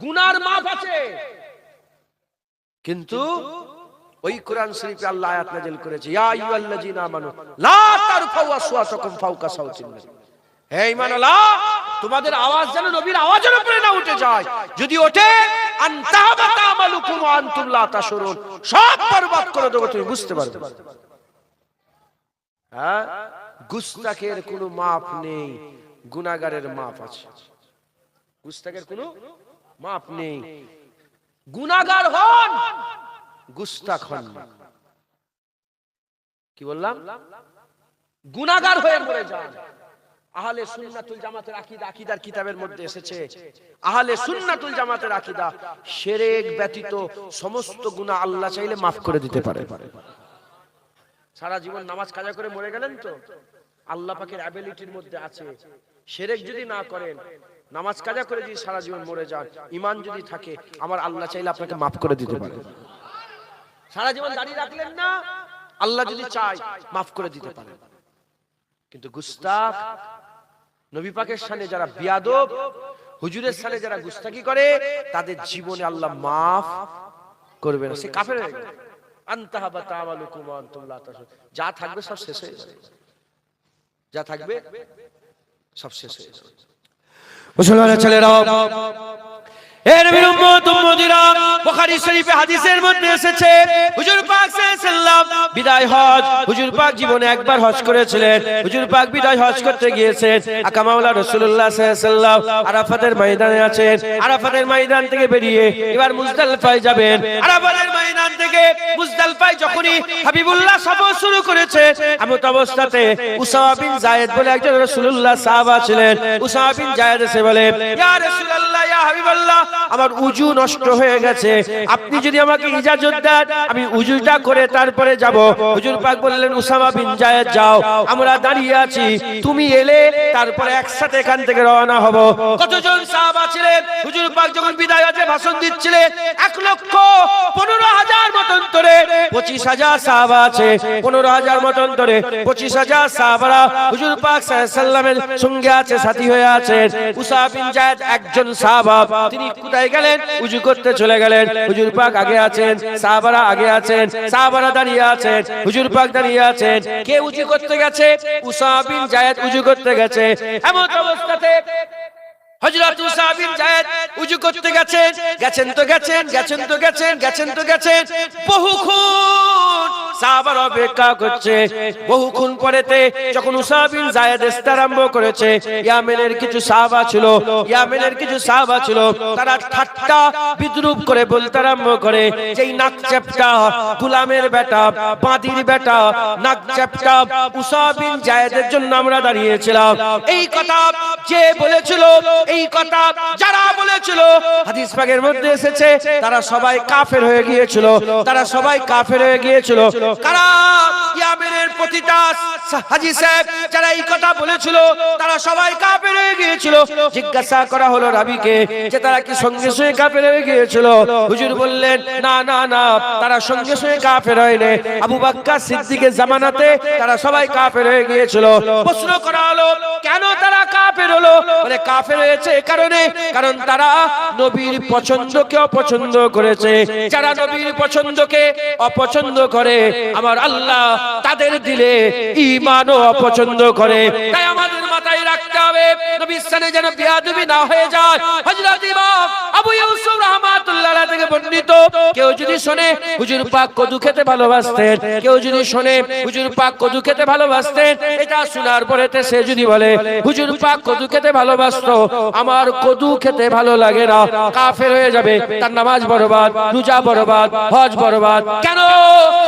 গুনার মাফ আছে, কিন্তু ওই কোরআন শরীফে আল্লাহ আয়াত নাযিল করেছে, ইয়া আইয়ুহাল্লাযিনা আমানু লা তারফাউ আসওয়াতাকুম ফাওকা সাওতিন নবী। হে ঈমানওয়ালা, তোমাদের আওয়াজ যেন নবীর আওয়াজের উপরে না উঠে যায়। যদি ওঠে আনতাহাবাতা আমালুকুম ওয়া আনতুম লা তাশউরুন, সব বরবাদ করে দেব, তুমি বুঝতে পারবে। হ্যাঁ, গুস্তাখের কোনো মাপ নেই, গুনাহগারের মাপ আছে। গুস্তাখের কোনো মাপ নেই। গুনাহগার হন, গুস্তাখ হন না। কি বললাম? গুনাহগার হয়ে মরে যান। আহলে সুন্নাতুল জামাতের আকীদা, আকীদার কিতাবের মধ্যে এসেছে, আহলে সুন্নাতুল জামাতের আকীদা শিরক ব্যতীত সমস্ত গুনাহ আল্লাহ চাইলে maaf করে দিতে পারে। সারা জীবন নামাজ কাজা করে মরে গেলেন তো, আল্লাহ পাকের অ্যাবিলিটির মধ্যে আছে, শিরক যদি না করেন, নামাজ কাজা করে যদি সারা জীবন মরে যান, ঈমান যদি থাকে, আমার আল্লাহ চাইলে আপনাকে maaf করে দিতে পারে। সারা জীবন দাড়ি রাখলেন না, আল্লাহ যদি চায় maaf করে দিতে পারে। কিন্তু গুস্তাখ, নবী পাকের সামনে যারা বিয়াদব, হুজুরের সামনে যারা গুস্তাখি করে, তাদের জীবনে আল্লাহ মাফ করবে না, সে কাফের হয়ে গেল। আনতাহাবাতা আমালুকুম ওয়া আনতুম লা তাশউরুন, যা থাকবে সব শেষ হয়ে যাবে, যা থাকবে সব শেষ হয়ে যাবে। মুসলমানের ছেলেরা, এ নবীর উম্মত উম্মতিরা, বুখারী শরীফে হাদিসের মধ্যে এসেছে, হুজুর পাক সাল্লাল্লাহু আলাইহি ওয়াসাল্লাম বিদায় হজ, হুজুর পাক জীবনে একবার হজ করেছিলেন। হুজুর পাক বিদায় হজ করতে গিয়েছেন, আকা মাওলা রাসূলুল্লাহ সাল্লাল্লাহু আলাইহি ওয়াসাল্লাম আরাফাতের ময়দানে আছেন। আরাফাতের ময়দান থেকে বেরিয়ে এবার মুজদালিফায় যাবেন। আরাফাতের ময়দান থেকে মুজদালিফায় যখনই হাবিবুল্লাহ সফর শুরু করেছে, এমত অবস্থাতে উসামা বিন যায়েদ বলে একজন রাসূলুল্লাহ সাহাবা ছিলেন। উসামা বিন যায়েদ এসে বলে, ইয়া রাসূলুল্লাহ, ইয়া হাবিবাল্লাহ, আমার উজু নষ্ট হয়ে গেছে, আপনি যদি আমাকে ইজাজত দেন আমি উজুটা করে তারপরে যাব। হুজুর পাক বললেন, উসামা বিন যায়েদ যাও, আমরা দাঁড়িয়ে আছি, তুমি এলে তারপরে একসাথে এখান থেকে রওনা হব। কতজন সাহাবা ছিলেন? হুজুর পাক যখন বিদায় হজে ভাষণ দিচ্ছিলেন, 1,15,000 মতন ধরে 25,000 সাহাবা আছে, 15,000 মতন ধরে 25,000 সাহাবারা হুজুর পাক সাল্লাল্লাহু আলাইহি ওয়াসাল্লামের সঙ্গে আছে, সাথী হয়ে আছেন। উসামা বিন যায়েদ একজন সাহাবা, তিনি কোথায় গেলেন? উজু করতে চলে গেলেন। হুজুর পাক আগে আছেন, সাহাবারা আগে আছেন, সাহাবারা দাঁড়িয়ে আছেন, হুজুর পাক দাঁড়িয়ে আছেন। কে উজু করতে গেছে? উসামা বিন যায়েদ উজু করতে গেছে। এমন অবস্থাতে হযরত উসামা বিন যায়েদ উজু করতে গেছেন, গেছেন বহুক্ষণ সাহাবারা অপেক্ষা করছে। বহুক্ষণ পরেতে যখন উসামা বিন যায়েদ আসতে আরম্ভ করেছে, ইয়ামেনের কিছু সাহাবা ছিল, তারা ঠাট্টা বিদ্রূপ করে বলতে আরম্ভ করে, যেই নাক চ্যাপটা গোলামের বেটা, বাঁদির বেটা, নাক চ্যাপটা উসামা বিন যায়েদের জন্য আমরা দাঁড়িয়েছিলাম। এই কথা যে বলেছিল, এই কথা যারা বলেছিল, হাদিস পাকের মধ্যে এসেছে, তারা সবাই কাফের হয়ে গিয়েছিল, কারা? ইয়ামেনের প্রতিটা হাজী সাহেব যারা এই কথা বলেছিল, তারা সবাই কাফের হয়ে গিয়েছিল। জিজ্ঞাসা করা হলো রাবীকে যে তারা কি সঙ্গে সঙ্গে কাফের হয়ে গিয়েছিল? হুজুর বললেন, না না না, তারা সঙ্গে সঙ্গে কাফের হয়নি, আবু বকর সিদ্দিকের জামানাতে তারা সবাই কাফের হয়ে গিয়েছিল। প্রশ্ন করা হলো, কেন তারা কাফের হলো? বলে, কাফের হয়েছে কারণ তারা নবীর পছন্দকে অপছন্দ করেছে। যারা নবীর পছন্দকে অপছন্দ করে, আমার আল্লাহ তাদের দিলে ঈমানও অপছন্দ করে। তাই আমাদের মাথায় রাখতে হবে, নবীর সাথে যেন বিয়াদবি না হয়ে যায়। হযরত ইমাম আবু ইউসুফ রাহমাতুল্লাহ আলাইহি থেকে বর্ণিত, কেউ যদি শোনে হুজুর পাক কদু খেতে ভালোবাসতেন, কেউ যদি শোনে হুজুর পাক কদু খেতে ভালোবাসতেন, এটা শোনার পরেতে সে যদি বলে হুজুর পাক কদু খেতে ভালোবাসতো, আমার কদু খেতে ভালো লাগে না, কাফের হয়ে যাবে, তার নামাজ বরবাদ, রোজা বরবাদ, হজ বরবাদ। কেন?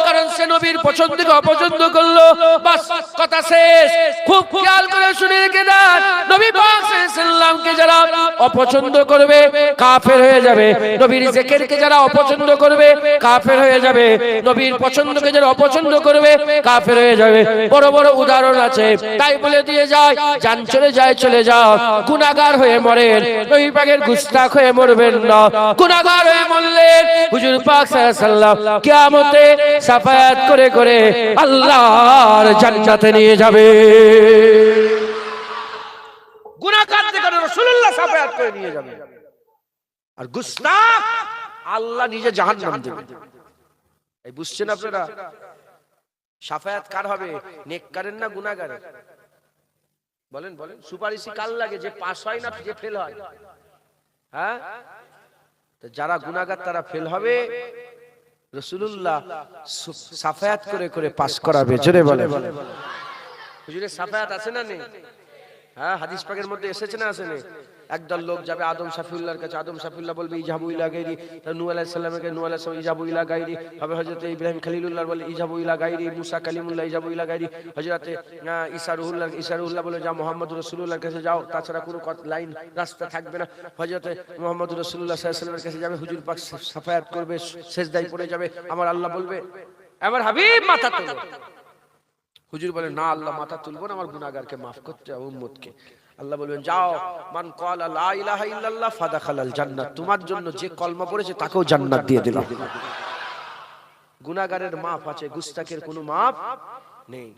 কারণ সে নবীর পছন্দকে অপছন্দ করলো। বাস, কথা শেষ। খুব খেয়াল করে শুনে রেখে দেন, নবী পাক সাল্লাল্লাহু আলাইহি সাল্লামকে যারা অপছন্দ করবে কাফের হয়ে যাবে, নবীর জিকিরকে যারা অপছন্দ করবে কাফের হয়ে যাবে, নবীর পছন্দকে যারা অপছন্দ করবে কাফের হয়ে যাবে। বড় বড় উদাহরণ আছে, তাই বলে দিয়ে যায় জান চলে যায় চলে যাও, গুনাহগার হয়ে মরেন, নবী পাকের গুস্তাখ হয়ে মরবেন না। গুনাহগার হয়ে মরলেন, হুজুর পাক সাল্লাল্লাহু আলাইহি সাল্লাম কিয়ামতে শাফায়াত করে করে আল্লাহর জান্নাতে নিয়ে যাবে। গুনাহগার থেকে রাসূলুল্লাহ শাফায়াত করে নিয়ে যাবে, আর গুস্তাখ আল্লাহ নিজে জাহান্নাম দেবে। এই বুঝছেন আপনারা? শাফায়াত কার হবে, নেককারের না গুনাহগারের? বলেন বলেন, সুপারিশি কার লাগে, যে পাস হয় না যে ফেল হয়? হ্যাঁ, তো যারা গুনাহগার তারা ফেল হবে, রাসূলুল্লাহ শাফায়াত করে করে পাস করাবে। জোরে বলে। হুজুরের শাফায়াত আছে না নেই? হ্যাঁ, হাদিস পাকের মধ্যে এসেছে না আসেনি? একদল লোক যাবে আদম শাফিউল্লাহর কাছে, আদম শাফিউল্লাহ বলবে ইজাবু ইলা গায়রি, নূহ আলাইহিস সালামকে নূহ আলাইহিস সালাম ইজাবু ইলা গায়রি হবে, হযরত ইব্রাহিম খলিলুল্লাহ বলে ইজাবু ইলা গায়রি, মুসা কালিমুল্লাহ ইজাবু ইলা গায়রি, হযরত ঈসা রুহুল্লাহ বলে যাও মুহাম্মদুর রাসূলুল্লাহর কাছে যাও, তাছাড়া কোনো লাইন রাস্তা থাকবে না। হযরত মুহাম্মদুর রাসূলুল্লাহ সাল্লাল্লাহু আলাইহি ওয়াসাল্লামের কাছে যাবে, হুজুর পাক শাফায়াত করবে, সিজদায় পড়ে যাবে, আমার আল্লাহ বলবে আমার হাবিব মাথা তোলো। হুজুর বলে না আল্লাহ মাথা তুলবো না, আমার গুনাহগারকে maaf করতে হবে, উম্মতকে। আল্লাহ বলবেন যাও, মান ক্বালা লা ইলাহা ইল্লাল্লাহ ফাদাখালাল জান্নাত, তোমার জন্য যে কলমা পড়েছে তাকেও জান্নাত দিয়ে দিলাম। গুনাহগারের maaf আছে, গুস্তাখের কোনো maaf নেই।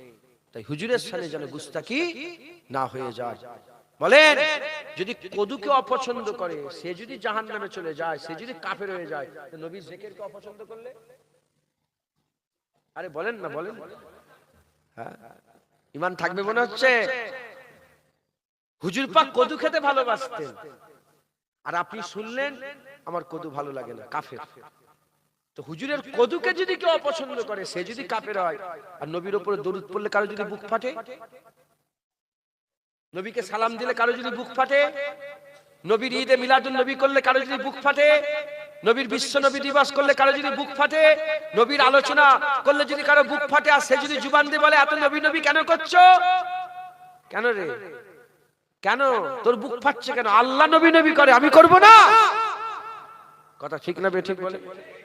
তাই হুজুরের সামনে যেন গুস্তাখি না হয়ে যায়। বলেন, যদি কদুকে অপছন্দ করে সে যদি জাহান্নামে চলে যায়, সে যদি কাফের হয়ে যায়, তো নবীর জিকিরকে অপছন্দ করলে? আরে বলেন না, বলেন। হ্যাঁ, ঈমান থাকবে মনে হচ্ছে? হুজুর পাক কদু খেতে ভালোবাসতেন, আর আপনি শুনলেন আমার কদু ভালো লাগে না, কাফের। তো হুজুরের কদুকে যদি কেউ অপছন্দ করে সে যদি কাফের হয়, আর নবীর উপরে দরুদ পড়লে কারো যদি বুক ফাটে, নবীকে সালাম দিলে কারো যদি বুক ফাটে, নবীর ঈদে মিলাদুন নবী করলে কারো যদি বুক ফাটে, নবীর বিশ্ব নবী দিবস করলে কারো যদি বুক ফাটে, নবীর আলোচনা করলে যদি কারো বুক ফাটে, আর সে যদি জুবান দিয়ে বলে এত নবী নবী কেন করছো? কেন রে, কেন তোর বুক ফাটছে কেন? আল্লাহ নবী নবী করে, আমি করব না? কথা ঠিক না বেঠিক বলে?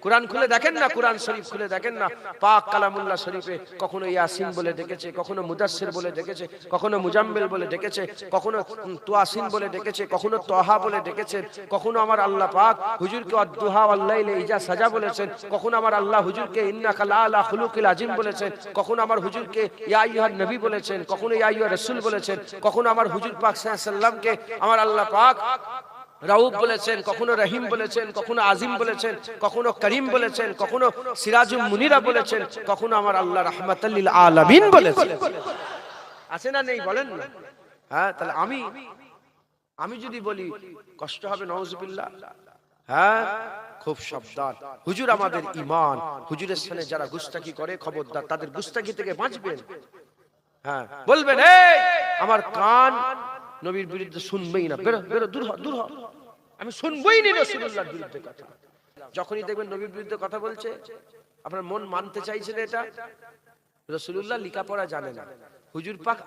কুরআন খুলে দেখেন না, কুরআন শরীফ খুলে দেখেন না, পাক কালামুল্লাহ শরীফে কখনো ইয়াসিন বলে ডেকেছে, কখনো মুদাসসির বলে ডেকেছে, কখনো মুজাম্মিল বলে ডেকেছে, কখনো তুয়াসিন বলে ডেকেছে, কখনো তহা বলে ডেকেছে, কখনো আমার আল্লাহ পাক হুজুরকে আদ-দুহা ওয়াল লাইলি ইজা সাজা বলেছেন, কখনো আমার আল্লাহ হুজুরকে ইন্নাকা লা আলা খুলুকিল আযীম বলেছেন, কখনো আমার হুজুরকে ইয়া আইয়ুহান নবী বলেছেন, কখনো ইয়া আইয়ুহার রাসূল বলেছেন, কখনো আমার হুজুর পাক সাল্লাল্লাহু আলাইহি সাল্লামকে আমার আল্লাহ পাক রাউফ বলেছেন, কখনো রহিম বলেছেন, কখনো আজিম বলেছেন, কখনো করিম বলেছেন, কখনো সিরাজুল মুনিরা বলেছেন, কখনো আমার আল্লাহ রাহমাতাল লিল আলামিন বলেছেন। আছে না নেই? বলেন না। হ্যাঁ, তাহলে আমি যদি বলি কষ্ট হবে? নাউজুবিল্লাহ। হ্যাঁ, খুব সাবধান। হুজুর আমাদের ঈমান, হুজুরের সামনে যারা গুস্তাখি করে খবরদার, তাদের গুস্তাখি থেকে বাঁচবেন। হ্যাঁ, বলবেন এই আমার কান নবীর বিরুদ্ধে শুনবেই না, বেরো বেরো, দূর হ দূর হ, আমি শুনবই না রাসূলুল্লাহর বিরুদ্ধে কথা। যখনই দেখবেন নবীর বিরুদ্ধে কথা বলছে, আপনার মন মানতে চাইছে না এটা। রাসূলুল্লাহ লেখাপড়া জানে না, হুজুর পাক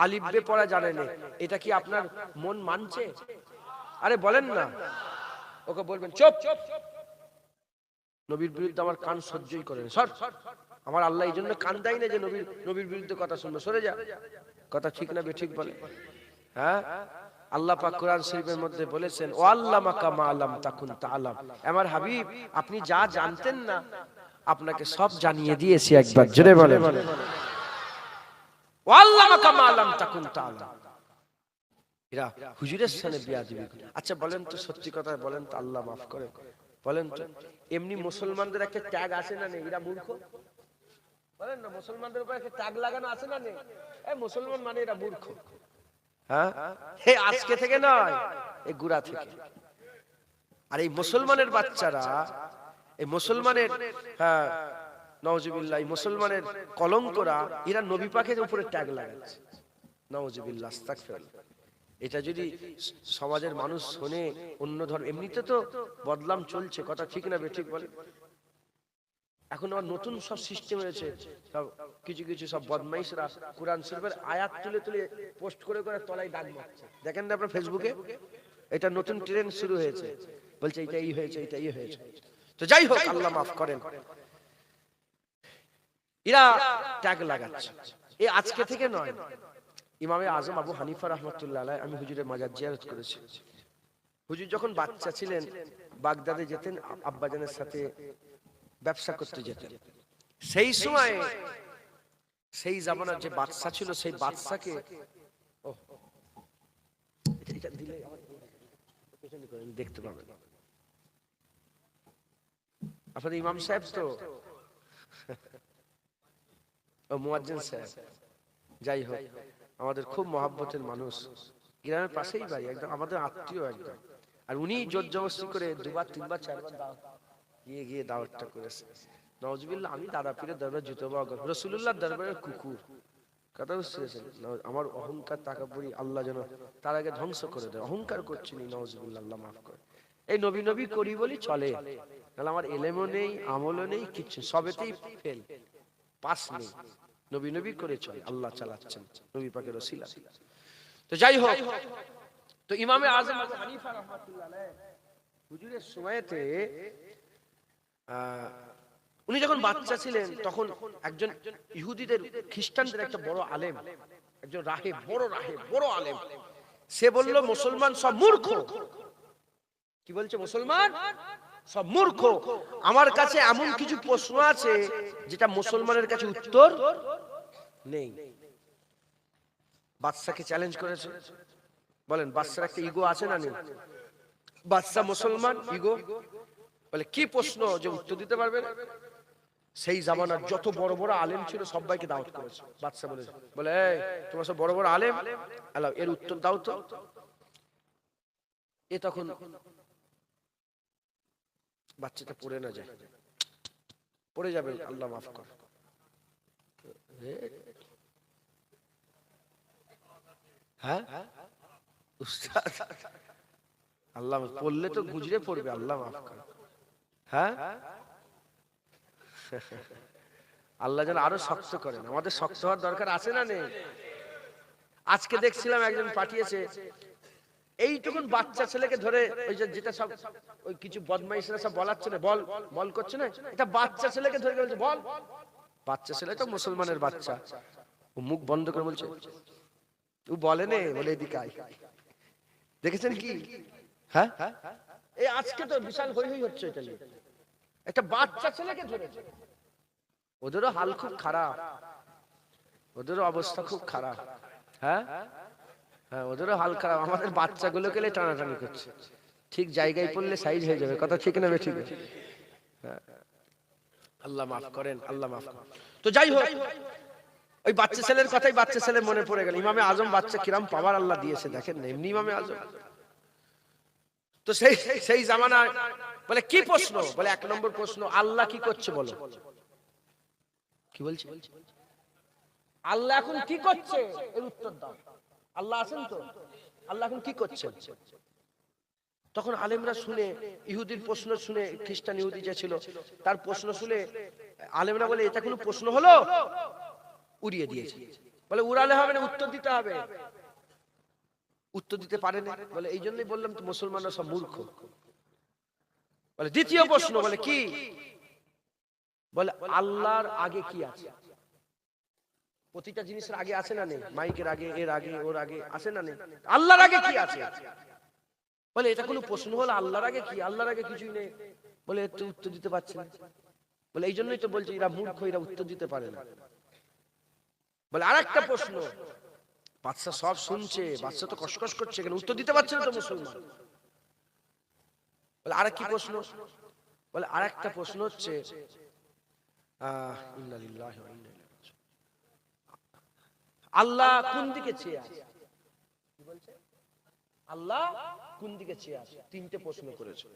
আলিফ বে পড়া জানে না, এটা কি আপনার মন মানছে? আরে বলেন না। ওকে বলবেন চুপ, নবীর বিরুদ্ধে আমার কান সহ্যই করে না, সর। আমার আল্লাহ এই জন্য কান দেয় না যে নবীর বিরুদ্ধে কথা শুনবো, সরে যা। কথা ঠিক না বেঠিক বলে? হ্যাঁ, আল্লাহ পাক কোরআন শরীফের মধ্যে বলেছেন ও আল্লামাকা মা লাম তাকুন তাআলাম, আমার হাবিব আপনি যা জানতেন না আপনাকে সব জানিয়ে দিয়েছি। একবার জোরে বলেন ও আল্লামাকা মা লাম তাকুন তাআলাম। এরা হুজুরের সামনে বিয়াদবি করে। আচ্ছা বলেন তো, সত্যি কথা বলেন তো, আল্লাহ মাফ করে, বলেন তো, এমনি মুসলমানদের একটা ট্যাগ আছে না নেই? এরা মূর্খ। বলেন না, মুসলমানদের উপর একটা ট্যাগ লাগানো আছে না নেই? এই মুসলমান মানে এরা মূর্খ। হ্যাঁ, আজকে থেকে নয়, এই গুড়া থেকে। আর এই মুসলমানের বাচ্চারা, এই মুসলমানের নাউজুবিল্লাহ, এই মুসলমানের কলঙ্করা, এরা নবী পাকের উপরে ট্যাগ লাগাচ্ছে। নাউজুবিল্লাহ, আস্তাগফিরুল্লাহ। এটা যদি সমাজের মানুষ শুনে, অন্য ধর্ম, এমনিতে তো বদলাম চলছে, কথা ঠিক না বেঠিক বলে? এখন আবার নতুন সব সিস্টেম হয়েছে, সব কিছু কিছু সব বদমাইশরা কোরআন শরীফের আয়াত তুলে তুলে পোস্ট করে করে তলায় দাগ মারছে। দেখেন না আপনার ফেসবুকে? এটা নতুন ট্রেন্ড শুরু হয়েছে, বলছে এটা এই হয়েছে, এটা এই হয়েছে। তো যাই হোক, আল্লাহ মাফ করেন, এরা ট্যাগ লাগাচ্ছে। এই আজকে থেকে নয়, ইমামে আজম আবু হানিফা রাহমাতুল্লাহ আলাইহি, আমি হুজুরের মাজার জিয়ারত করেছি। হুজুর যখন বাচ্চা ছিলেন বাগদাদে যেতেন, আব্বাজানের সাথে ব্যবসা করতে যেতেন। সেই সময় সেই জামানার যে বাদশা ছিল, সেই বাদশাকে দেখতে পাবেন আপনাদের ইমাম সাহেব তো মুয়াজ্জিন সাহেব, যাই হোক, আমাদের খুব মহব্বতের মানুষ, গ্রামের পাশেই বাড়ি, একদম আমাদের আত্মীয় একদম। আর উনি জোর জবরদস্তি করে দুবার তিনবার চারবার গিয়ে দাওয়াতটা করেছে। নাউজুবিল্লাহ, আমি দাদা পীরের দরবারে জুতো পাওয়া, রাসূলুল্লাহর দরবারে কুকুর, কথা বুঝতেছেন? আমার অহংকার তাকাব্বুরি আল্লাহ যেন তার আগে ধ্বংস করে দেয়। অহংকার করছিনি, নাউজুবিল্লাহ, আল্লাহ মাফ করে। এই নবী নবী করি বলি চলে, নাহলে আমার এলেমও নেই, আমলও নেই, কিচ্ছু, সবেতেই ফেল, পাস নেই। নবী নবী করে চলে, আল্লাহ চালাচ্ছেন নবী পাকের ওসিলা। তো যাই হোক, তো ইমামে আজম আবু হানিফা রাহমাতুল্লাহ আলাইহি হুজুরের সময়তে উনি যখন বাচ্চা ছিলেন, তখন একজন ইহুদিদের, খ্রিস্টানদের একটা বড় আলেম, একজন রাহেব, বড় আলেম, সে বলল মুসলমান সব মূর্খ। কি বলছে? মুসলমান সব মূর্খ। আমার কাছে এমন কিছু প্রশ্ন আছে যেটা মুসলমানের কাছে উত্তর নেই। বাদশাকে চ্যালেঞ্জ করেছে। বলেন, বাদশার একটা ইগো আছে না নেই? বাদশা মুসলমান, ইগো, বলে কি প্রশ্ন যে উত্তর দিতে পারবে না? সেই জামানার যত বড় বড় আলেম ছিল সবাইকে দাওয়াত করেছে। বাদশা বলে এই তোমরা সব বড় বড় আলেম, আল্লাহ এর উত্তর দাও তো। এ তখন বাচ্চাটা পড়ে না যায়, পড়ে যাবে, আল্লাহ মাফ কর। হ্যাঁ উস্তাদ, আল্লাহ পড়লে তো গুজরে পড়বে, আল্লাহ মাফ কর। হ্যাঁ, আল্লাহ যেন আরো শক্ত করেন। আমাদের শক্ত হওয়ার দরকার আছে না নেই? আজকে দেখছিলাম একজন পাঠিয়েছে, এইটুকুন বাচ্চা ছেলেকে ধরে, ওই যে যেটা সব ওই কিছু বদমাইশরা সব বলাচ্ছে না, বল বল করছে না, এটা বাচ্চা ছেলেকে ধরে বলছে বল। বাচ্চা ছেলেটা মুসলমানের বাচ্চা, ও মুখ বন্ধ করে বলছে, ও বলে নে, বলে এদিকে আয়। দেখেছেন কি? হ্যাঁ, এই আজকে তো বিশাল হই হই হচ্ছে এটা নিয়ে। একটা বাচ্চা ছেলেকে ধরেছে। ওদেরও হাল খুব খারাপ, ওদেরও অবস্থা খুব খারাপ। হ্যাঁ হ্যাঁ, ওদেরও হাল খারাপ। আমাদের বাচ্চাগুলোকে টানাটানি করছে, ঠিক জায়গায় পড়লে সাইজ হয়ে যাবে, কথা ঠিক না ঠিক? আল্লাহ মাফ করেন, আল্লাহ মাফ করেন। তো যাই হোক, ওই বাচ্চা ছেলের কথাই বাচ্চা ছেলে মনে পড়ে গেল। ইমামে আজম বাচ্চা কিরাম পাওয়ার আল্লাহ দিয়েছে, দেখেন না, এমনি ইমামে আজম। তো সেই জামানায় বলে কি প্রশ্ন? বলে এক নম্বর প্রশ্ন, আল্লাহ কি করছে বলো। কি বলছে? আল্লাহ এখন কি করছে এর উত্তর দাও। আল্লাহ আছেন তো, আল্লাহ এখন কি করছেন? তখন আলেমরা শুনে, ইহুদির প্রশ্ন শুনে, খ্রিস্টান ইহুদি যে ছিল তার প্রশ্ন শুনে আলেমরা বলে এটা কোনো প্রশ্ন হলো? উড়িয়ে দিয়েছে। বলে উড়ালে হবে না, উত্তর দিতে হবে। উত্তর দিতে পারে না, বলে এই জন্যই বললাম তো মুসলমানরা সব মূর্খ। বলে দ্বিতীয় প্রশ্ন, বলে কি? বলে আল্লাহর আগে কি আছে? প্রতিটা জিনিসের আগে আছে না নেই? মাইকের আগে, এর আগে, ওর আগে আছে না নেই? আল্লাহর আগে কি আছে? বলে এটা কোনো প্রশ্ন হলো? আল্লাহর আগে কি? আল্লাহর আগে কিছুই নেই। বলে একটু উত্তর দিতে পারছে না। বলে এই জন্যই তো বলছে এরা মূর্খ, এরা উত্তর দিতে পারে না। বলে আরেকটা প্রশ্ন, বাদশা সব শুনছে, বাদশা তো কসকস করছে, কেন উত্তর দিতে পারছে না তো মুসলমান। বলে আরেক কি প্রশ্ন? বলে আরেকটা প্রশ্ন হচ্ছে আল্লাহ কোন দিকে চেয়ে আছে? কি বলছে? আল্লাহ কোন দিকে চেয়ে আছে? তিনটে প্রশ্ন করেছে।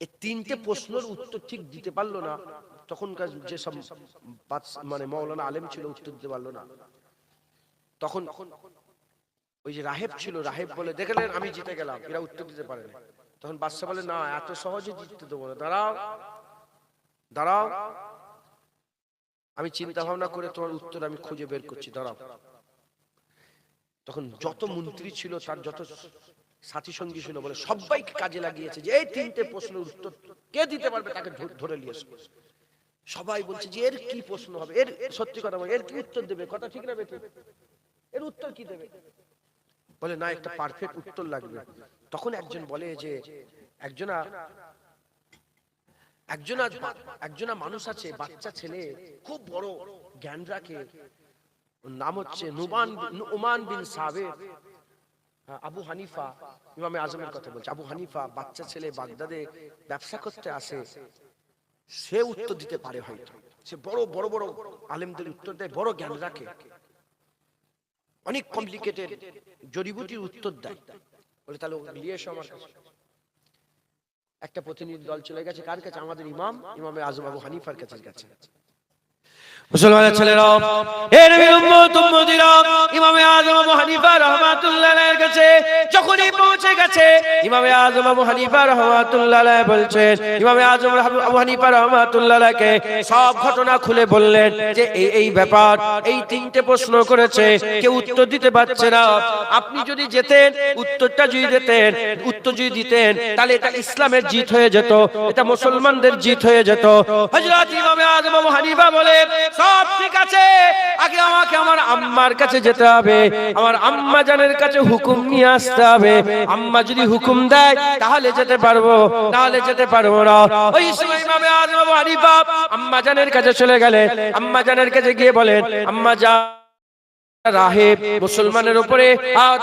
এই তিনটে প্রশ্নের উত্তর ঠিক দিতে পারলো না, তখনকার যে সব মানে মাওলানা আলেম ছিল উত্তর দিতে পারলো না। তখন ওই যে রাহেব ছিল, রাহেব বলে দেখলেন আমি জিতে গেলাম, এরা উত্তর দিতে পারে না। তখন বাদশা বলে না, এত সহজে জিততে দেবো না, দাঁড়াও দাঁড়াও, আমি চিন্তা ভাবনা করে তোমার উত্তর আমি খুঁজে বের করছি, দাঁড়াও। তখন যত মন্ত্রী ছিল, তার যত সাথী সঙ্গী ছিল, বলে সবাইকে কাজে লাগিয়েছে যে এই তিনটে প্রশ্নের উত্তর কে দিতে পারবে তাকে ধরে নিয়ে এসো। সবাই বলছে যে এর কি প্রশ্ন হবে, এর সত্যি কথা বলে, এর কি উত্তর দেবে, কথা ঠিক না বেঠিক, এর উত্তর কি দেবে? বলে না, একটা পারফেক্ট উত্তর লাগবে। তখন একজন বলে যে একজনা মানুষ আছে, বাচ্চা ছেলে, খুব বড় জ্ঞান রাখে, নাম হচ্ছে নুমান বিন সাবের, আবু হানিফা, ইমামে আজমের কথা বলছে। আবু হানিফা বাচ্চা ছেলে, বাগদাদে ব্যবসা করতে আসে, সে উত্তর দিতে পারে, হয়তো সে বড় বড় বড় আলেমদের উত্তর দেয়, বড় জ্ঞান রাখে, অনেক কমপ্লিকেটেড জড়িবুটির উত্তর দেয়। বলে তাহলে নিয়ে এসো আমার কাছে। একটা প্রতিনিধি দল চলে গেছে কার কাছে? আমাদের ইমামে আজম আবু হানিফার কাছে গেছে। মুসলমানের ছেলেরা, হে নবীর উম্মত উম্মতিরা, ইমামে আজম আবু হানিফা রাহমাতুল্লাহ আলাইহির কাছে যখনই পৌঁছে গেছে, ইমামে আজম আবু হানিফা রাহমাতুল্লাহ আলাইহি বলছেন, ইমামে আজম আবু হানিফা রাহমাতুল্লাহ আলাইহিকে সব ঘটনা খুলে বললেন যে এই ব্যাপার, এই তিনটে প্রশ্ন করেছে, কেউ উত্তর দিতে পারছে না। আপনি যদি যেতেন, উত্তরটা যদি দিতেন, তাহলে এটা ইসলামের জিত হয়ে যেত, এটা মুসলমানদের জিত হয়ে যেত। হযরত ইমামে আজম আবু হানিফা বলে সব ঠিক আছে, আগে আমাকে আমার আম্মার কাছে যেতে হবে, আমার আম্মা জানের কাছে হুকুম নিয়ে আসতে হবে। আম্মা যদি হুকুম দেয় তাহলে যেতে পারবো, তাহলে যেতে পারবো না। ওই সময় ইমামে আজম আবু হানিফা আম্মা জানের কাছে চলে গেলেন। আম্মা জানের কাছে গিয়ে বলেন, আম্মা জান, রাহেব মুসলমানের উপরে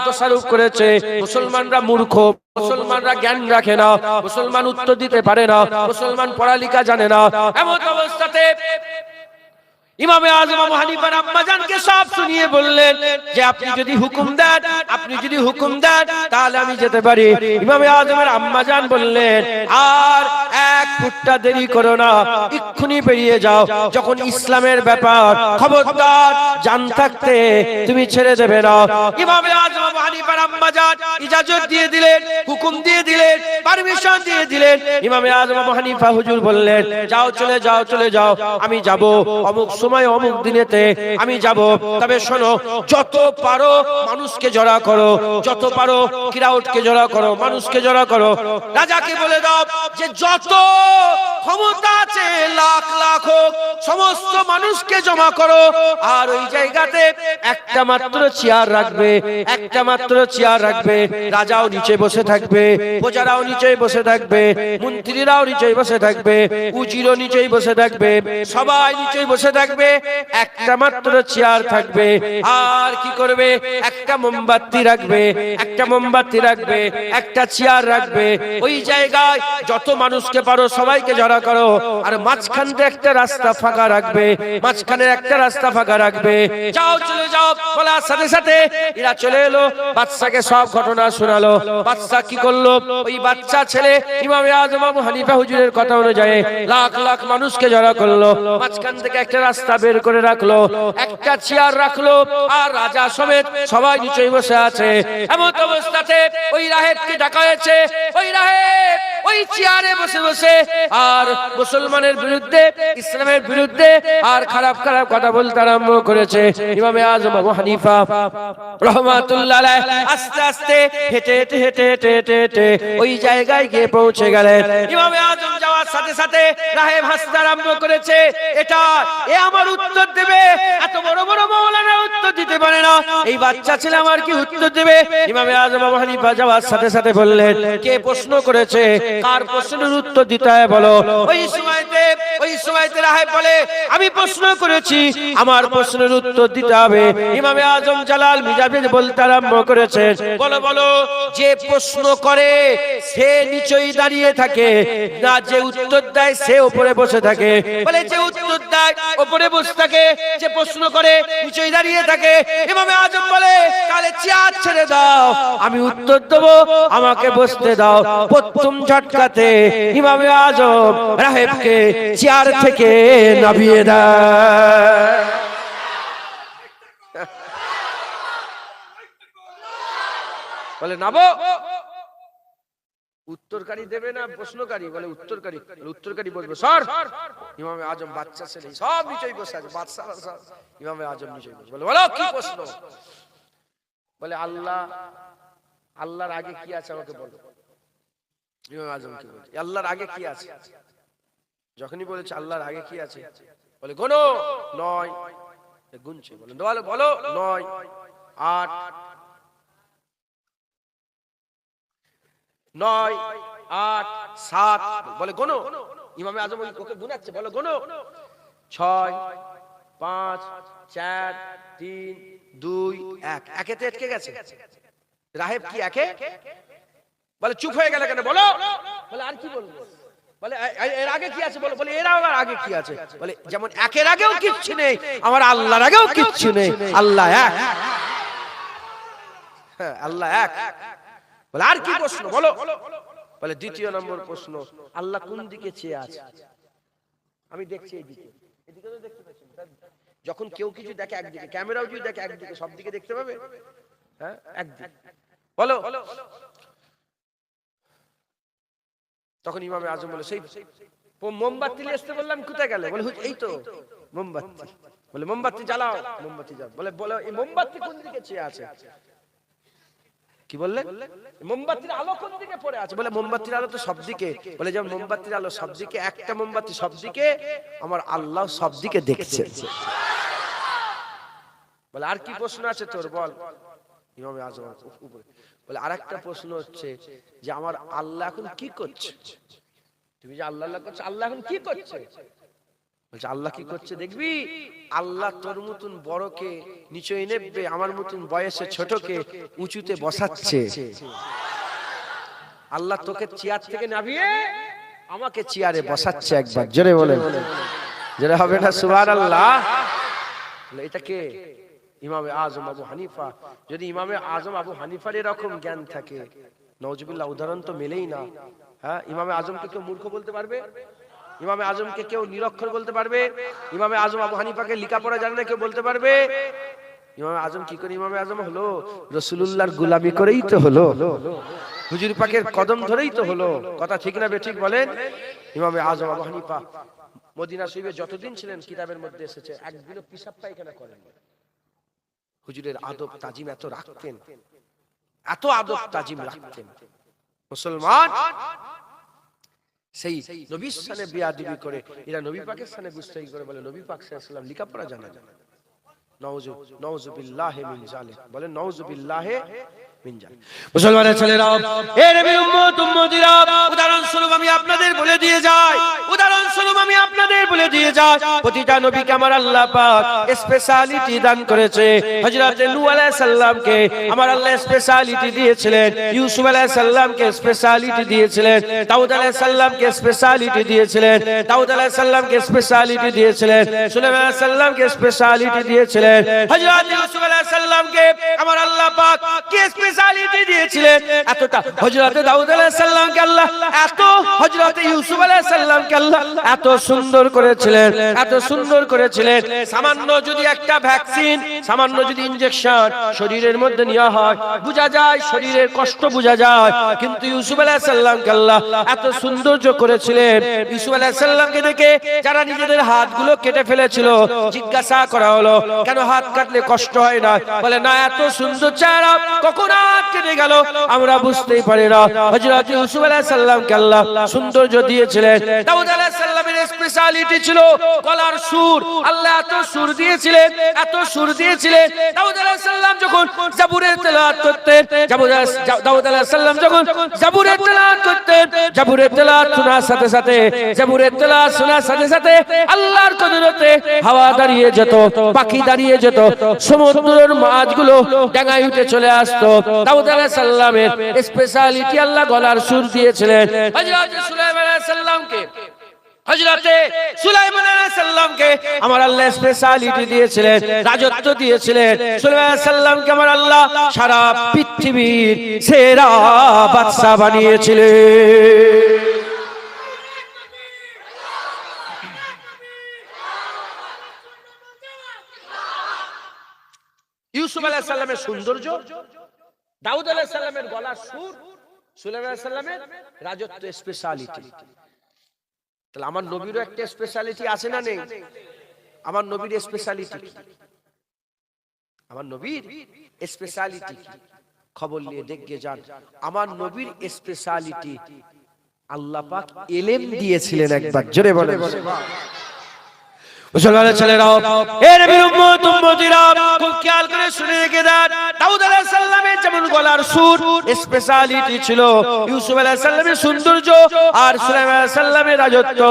দোষারোপ করেছে, মুসলমানরা মূর্খ, মুসলমানরা জ্ঞান রাখে না, মুসলমান উত্তর দিতে পারে না, মুসলমান পড়ালেখা জানে না। এমন অবস্থাতে ইমামে আজম আবু হানিফার আম্মা জানকে সব শুনিয়ে বললেন যে আপনি যদি হুকুম দেন তাহলে আমি যেতে পারি। ইমামে আজমের আম্মা জান বললেন, আর এক ফুটটা দেরি করো না, এক্ষুনি বেরিয়ে যাও। যখন ইসলামের ব্যাপার, খবরদার জান থাকতে তুমি ছেড়ে দেবে না। ইমামে আজম আবু হানিফার আম্মা জান ইজাজত দিয়ে দিলেন, হুকুম দিয়ে দিলেন, পারমিশন দিয়ে দিলেন। ইমামে আজম আবু হানিফা হুজুর বললেন, যাও, চলে যাও, আমি যাব অমুক সময় অমুক দিনেতে আমি যাব। তবে শোনো, যত পারো মানুষকে জড়া করো, যত পারো ক্রাউডকে জড়া করো, মানুষকে জড়া করো। রাজাকে বলে দাও যে যত ক্ষমতা আছে, লাখ লাখ হোক, সমস্ত মানুষকে জমা করো, আর ওই জায়গাতে একটা মাত্র চেয়ার রাখবে, রাজাও নিচে বসে থাকবে, প্রজারাও নিচে বসে থাকবে, মন্ত্রীরাও নিচে বসে থাকবে, উজিরও নিচে বসে থাকবে, সবাই নিচে বসে থাকবে, একটা মাত্র চেয়ার থাকবে। আর কি করবে? একটা মোমবাতি রাখবে, একটা চেয়ার রাখবে। ওই জায়গায় যত মানুষকে পারো সবাইকে জড়া করো, আর মাঝখানে একটা রাস্তা ফাঁকা রাখবে। যাও, চলে যাও। বলার সাথে সাথে এরা চলে এলো, বাদশাকে সব ঘটনা শোনালো। বাদশা কি করলো? ওই বাচ্চা ছেলে ইমামে আজম আবু হানিফা হুজুরের কথা অনুযায়ী লাখ লাখ মানুষকে জড়া করলো, মাঝখান থেকে একটা রাস্তা বের করে রাখলো, একটা চেয়ার রাখলো, আর রাজা সমেত সবাই নিচে বসে আছে। এমন অবস্থাতে ওই রাহেবকে ডাকা হয়েছে। ওই রাহেব ওই চেয়ারে বসে বসে আর মুসলমানের বিরুদ্ধে, ইসলামের বিরুদ্ধে আর খারাপ খারাপ কথা বলতে আরম্ভ করেছে। ইমামে আজম আবু হানিফা রাহমাতুল্লাহ আলাইহি আস্তে আস্তে হেঁটে ওই জায়গায় গিয়ে পৌঁছে গেলেন। ইমামে আজম যাওয়ার সাথে সাথে রাহেব হাসতে আরম্ভ করেছে, এ আমার উত্তর দেবে, এত বড় বড় মাওলানা উত্তর দিতে পারে না, এই বাচ্চা ছেলে আমার কি উত্তর দেবে? ইমামে আজম আবু হানিফা যাওয়ার সাথে সাথে বললেন, কে প্রশ্ন করেছে, কার প্রশ্নের উত্তর দিতে হয় বলো। ওই সময় রাহেব বলে আমি প্রশ্ন করেছি, আমার প্রশ্নের উত্তর দিতে হবে। ইমামে আজম জালাল মিজাবির বলতে আরম্ভ করেছেন, বলো বলো, যে প্রশ্ন করে সে নিচেই দাঁড়িয়ে থাকে না যে উত্তর দেয় সে উপরে বসে থাকে? বলে যে উত্তর দেয় উপরে বসে থাকে, যে প্রশ্ন করে নিচেই দাঁড়িয়ে থাকে। ইমামে আজম বলে তাহলে চেয়ার ছেড়ে দাও, আমি উত্তর দেবো, আমাকে বসতে দাও। প্রথম ঝটকাতে ইমামে আজম রাহেবকে চেয়ার থেকে নামিয়ে দেয়। বলে নাবো, উত্তরকারী দেবে না প্রশ্নকারী? বলে উত্তরকারী। উত্তরকারী বলবে স্যার, ইমামে আজম বাচ্চা ছেলে সব নিচেই বসে আছে, বাচ্চা ইমামে আজম নিচেই বসে। বলে বলো কি প্রশ্ন? বলে আল্লাহর আগে কি আছে আমাকে বলো। ইমামে আজম কি বলছে? আল্লাহর আগে কি আছে? যখনই বলেছে আল্লাহর আগে কি আছে, বলে গোনো 9, গুনছে। বলে বলো 9, 8, 9, 8, 7, বলে গোনো। ইমামে আজম ওকে গুনাচ্ছে, বলে গোনো 6, 5, 4, 3, 2, 1। একেতে আটকে গেছে। রাহেব কি একে? বলে চুপ হয়ে গেল কেন? বলো। বলে আর কি বলবো? বলে এর আগে কি আছে বলো। বলে এর আগে কি আছে? বলে যেমন একের আগেও কিচ্ছু নেই, আমার আল্লাহর আগেও কিচ্ছু নেই, আল্লাহ এক। হ্যাঁ, আল্লাহ এক। বলে আর কি প্রশ্ন বলো। বলে দ্বিতীয় নম্বর প্রশ্ন, আল্লাহ কোন দিকে চেয়ে আছে? আমি দেখছি এইদিকে। এদিকে তো দেখতে পাচ্ছি। যখন কেউ কিছু দেখে একদিকে, ক্যামেরাও যদি দেখে একদিকে, সব দিকে দেখতে পাবে? হ্যাঁ, একদিকে। বলো। তখন ইমামে আজম বলে সেই মোমবাতি নিয়ে আসতে বললাম, কোথায় গেলে? বলে এই তো মোমবাতি। বলে মোমবাতি জ্বালাও। মোমবাতি জ্বালাও। বলে এই মোমবাতি কোন দিকে চেয়ে আছে? কি বললে? মোমবাতির আলো কোন দিকে পড়ে আছে? বলে মোমবাতির আলো তো সব দিকে। বলে যেমন মোমবাতির আলো সব দিকে, একটা মোমবাতি সব দিকে, আমার আল্লাহ সব দিকে দেখছে। বলে আর কি প্রশ্ন আছে তোর, বল। ইমামে আজম উপরে বলে আরেকটা প্রশ্ন হচ্ছে যে আমার আল্লাহ এখন কি করছে? তুমি যে আল্লাহ করছো, আল্লাহ এখন কি করছে? বলছে আল্লাহ কি করছে দেখবি? আল্লাহ তোর মতন বড়কে নিচে নেবে, আমার মতন বয়সে ছোটকে উঁচুতে বসাচ্ছে। আল্লাহ তোকে চেয়ার থেকে নামিয়ে আমাকে চেয়ারে বসাচ্ছে। একবার জোরে বলে, জোরে হবে না সুবহানাল্লাহ? এটা কে? ইমামে আজম আবু হানিফা। যদি ইমামে আজম আবু হানিফার এরকম জ্ঞান থাকে, নাউজুবিল্লাহ, উদাহরণ তো মেলেই না। হ্যাঁ, ইমামে আজমকে কেউ মূর্খ বলতে পারবে? ইমামে আজমকে কেউ নিরক্ষর বলতে পারবে? ইমামে আজম আবু হানিফাকে লেখাপড়া জানে না কেউ বলতে পারবে? ইমামে আজম কি করে ইমামে আজম হলো? রাসূলুল্লাহর গোলামি করেই তো হলো, হুজুর পাকের কদম ধরেই তো হলো। কথা ঠিক না বেঠিক বলেন? ইমামে আজম আবু হানিফা মদিনা শরীফে যতদিন ছিলেন, কিতাবের মধ্যে এসেছে একদিনও পিশাব পায়খানা করেন। হুজুরের আদব তাজিম এত রাখতেন, এত আদব তাজিম রাখতেন। মুসলমান সেই নবীর সানে বিয়াদবি করে, এরা নবী পাকের সানে গুস্তাখি করে। বলে নবী পাক সাল্লাল্লাহু আলাইহি ওয়াসাল্লাম লেখাপড়া জানা যায়। নাউযুবিল্লাহি মিন জালিক। বলে নাউযুবিল্লাহি মিন জালিক। মুসলমানের ছেলেরা, এ নবীর উম্মত উম্মতিরা, উদাহরণ স্বরূপ আমি আপনাদের বলে দিয়ে যাই, প্রতিটা নবীকে আমার আল্লাহ পাক স্পেশালিটি দান করেছে। হযরত নূহ আলাইহিস সালামকে আমার আল্লাহ স্পেশালিটি দিয়েছিলেন, ইউসুফ আলাইহিস সালামকে স্পেশালিটি দিয়েছিলেন, দাউদ আলাইহিস সালামকে স্পেশালিটি দিয়েছিলেন, সুলাইমান আলাইহিস সালামকে স্পেশালিটি দিয়েছিলেন, হযরত ইউসুফ আলাইহিস সালামকে আমার আল্লাহ পাক কি স্পেশালিটি দিয়েছিলেন। এতটা হযরত দাউদ আলাইহিস সালামকে আল্লাহ, এত হযরত ইউসুফ আলাইহিস সালামকে আল্লাহ এত সুন্দর করেছিলেন। সামান্য যদি একটা ভ্যাকসিন, সামান্য যদি ইনজেকশন শরীরের মধ্যে নেওয়া হয়, বোঝা যায় শরীরের কষ্ট বোঝা যায়। কিন্তু ইউসুফ আলাইহিস সালামকে আল্লাহ এত সৌন্দর্য করেছিলেন। ইউসুফ আলাইহিস সালামকে দেখে যারা নিজেদের হাতগুলো কেটে ফেলেছিল, জিজ্ঞাসা করা হলো কেন হাত কাটলে কষ্ট হয় না? বলে না, এত সুন্দর চেহারা, কখন হাত কেটে গেল আমরা বুঝতেই পারি না। হযরত ইউসুফ আলাইহিস সালামকে আল্লাহ সৌন্দর্য দিয়েছিলেন। দাউদ আলাইহিস সালামের স্পেশালিটি ছিল গলার সুর। আল্লাহ এত সুর দিয়েছিলেন, এত সুর দিয়েছিলেন। দাউদ আলাইহিস সালাম যখন জাবুরের তেলাওয়াত করতেন, দাউদ আলাইহিস সালাম যখন জাবুরের তেলাওয়াত করতেন, জাবুরের তেলাওয়াত শোনার সাথে সাথে, জাবুরের তেলাওয়াত শোনার সাথে সাথে আল্লাহর কুদরতে হাওয়া দাঁড়িয়ে যেত, পাখি দাঁড়িয়ে যেত, সমুদ্রের মাছগুলো ডাঙায় উঠে চলে আসতো। দাউদ আলাইহিস সালামের স্পেশালিটি আল্লাহ গলার সুর দিয়েছিলেন। হযরত সুলাইমান আলাইহিস সালামকে, হযরতে সুলাইমান আলাইহিস সালামকে আমার আল্লাহ স্পেশালিটি দিয়েছিলেন, রাজত্ব দিয়েছিলেন। সুলাইমান আলাইহিস সালামকে আমার আল্লাহ সারা পৃথিবীর সেরা বাদশা বানিয়েছিলেন। ইউসুফ আলাইহিস সালামের সৌন্দর্য, দাউদ আলাইহিস সালামের গলার সুর, সুলাইমান আলাইহিস সালামের রাজত্ব স্পেশালিটি। তাহলে আমার নবীরও একটা স্পেশালিটি আছে না নেই? আমার নবীর স্পেশালিটি কি? আমার নবীর স্পেশালিটি কি? খবর নিয়ে দেখে যান। আমার নবীর স্পেশালিটি আল্লাহ পাক ইলম দিয়েছিলেন। একবার জোরে বলেন মুসলমানের ছেলেরাও, এ নবীর উম্মত উম্মতিরা, খুব খেয়াল করে শুনে রেখে দেন। দাউদ আলাইহিস সালামের যেমন গলার সুর স্পেশালিটি ছিল, ইউসুফ আলাইহিস সালামের সৌন্দর্য, আর সুলাইমান আলাইহিস সালামের রাজত্ব,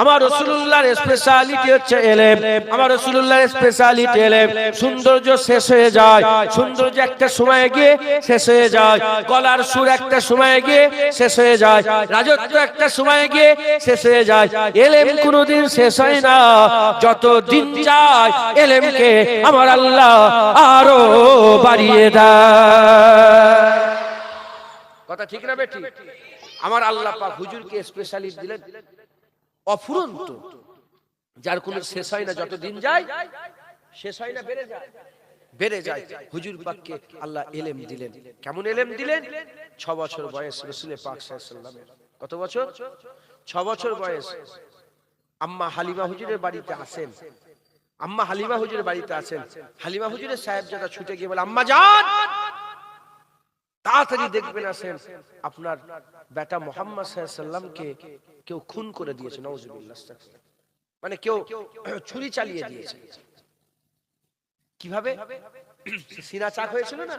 আমার রাসূলুল্লাহর স্পেশালিটি হচ্ছে ইলম। আমার রাসূলুল্লাহর স্পেশালিটি ইলম। সৌন্দর্য শেষ হয়ে যায়, সৌন্দর্য একটা সময় গিয়ে শেষ হয়ে যায়, গলার সুর একটা সময় গিয়ে শেষ হয়ে যায়, রাজত্ব একটা সময় গিয়ে শেষ হয়ে যায়, ইলম কোনোদিন শেষ হয় না। যত দিন যায় ইলমকে আমার আল্লাহ আরো বাড়িয়ে দেয়। কথা ঠিক না বেটি? আমার আল্লাহ পাক হুজুরকে স্পেশালিস্ট দিলেন অফুরন্ত, যার কোনো শেষ হয় না। যত দিন যায় শেষ হয় না, বেড়ে যায়, বেড়ে যায়। হুজুর পাককে আল্লাহ ইলম দিলেন। কেমন ইলম দিলেন? 6 বছর বয়স রাসূল পাক সাল্লাল্লাহু আলাইহি ওয়াসাল্লামের। কত বছর? 6 বছর বয়স। আম্মা হালিমা হুজুরের বাড়িতে আসেন, আম্মা হালিমা হুজুরের বাড়িতে আছেন। হালিমা হুজুরের সাহেবজাদা ছুটে গিয়ে বলে, আম্মা জান তাড়াতাড়ি দেখবেন আসেন, আপনার বেটা মুহাম্মদ সাল্লাল্লাহু আলাইহি ওয়াসাল্লামকে কেউ খুন করে দিয়েছে। নাউজুবিল্লাহ, মানে কেউ ছুরি চালিয়ে দিয়েছে। কিভাবে? সিনা চাক হয়েছিল না,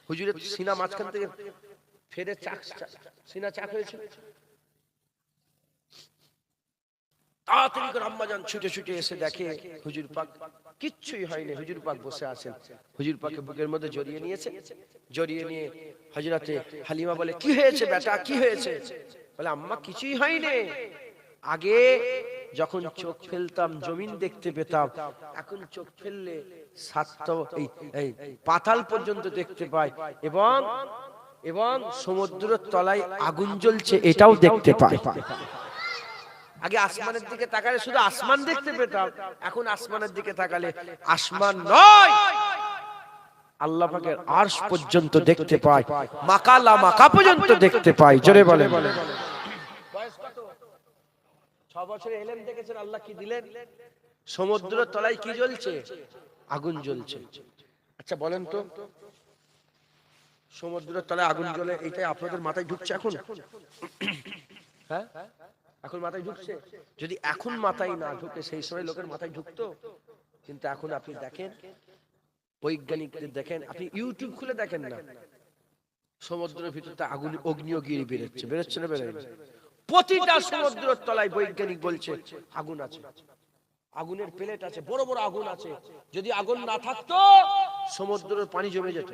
হুজুরের সিনা মাঝখান থেকে ফেরে চাক, সিনা চাক হয়েছিল। তাড়াতাড়ি করে আম্মাজান ছুটে ছুটে এসে দেখে হুজুর পাক কিচ্ছুই হয়নি, হুজুর পাক বসে আছেন। হুজুর পাকে বুকের মধ্যে জড়িয়ে নিয়েছে, জড়িয়ে নিয়ে হযরতে হালিমা বলে, কি হয়েছে বেটা, কি হয়েছে? বলে, আম্মা কিছুই হয়নি, আগে যখন চোখ ফেলতাম জমিন দেখতে পেতাম, এখন চোখ ফেললে এই পাতাল পর্যন্ত দেখতে পাই, এবং সমুদ্রের তলায় আগুন জ্বলছে এটাও দেখতে পাই। আগে আসমানের দিকে তাকালে শুধু আসমান দেখতে পেতাম, এখন আসমানের দিকে তাকালে আসমান নয়, আল্লাহ পাকের আরশ পর্যন্ত দেখতে পাই, মাকালা মাকা পর্যন্ত দেখতে পাই। জোরে বলে। বয়স কত? 6 বছরে ইলম দেখেছেন। আল্লাহ কি দিলেন? সমুদ্রের তলায় কি জ্বলছে? আগুন জ্বলছে। আচ্ছা বলেন তো, সমুদ্রের তলায় আগুন জ্বলে, এইটাই আপনাদের মাথায় ঢুকছে এখন? হ্যাঁ, এখন মাথায় ঢুকছে? যদি এখন মাথায় না ঢুকে সেই সময় লোকের মাথায় ঢুকতো। কিন্তু এখন আপনি দেখেন, বৈজ্ঞানিকদের দেখেন, আপনি ইউটিউব খুলে দেখেন না, সমুদ্রের ভিতরতে আগুন, অগ্নিগিরি বেরোচ্ছে, বেরোচ্ছে না বেরোয়? প্রতিটা সমুদ্রের তলায় বৈজ্ঞানিক বলছে আগুন আছে, আগুনের প্লেট আছে, বড় বড় আগুন আছে। যদি আগুন না থাকতো সমুদ্রের পানি জমে যেত,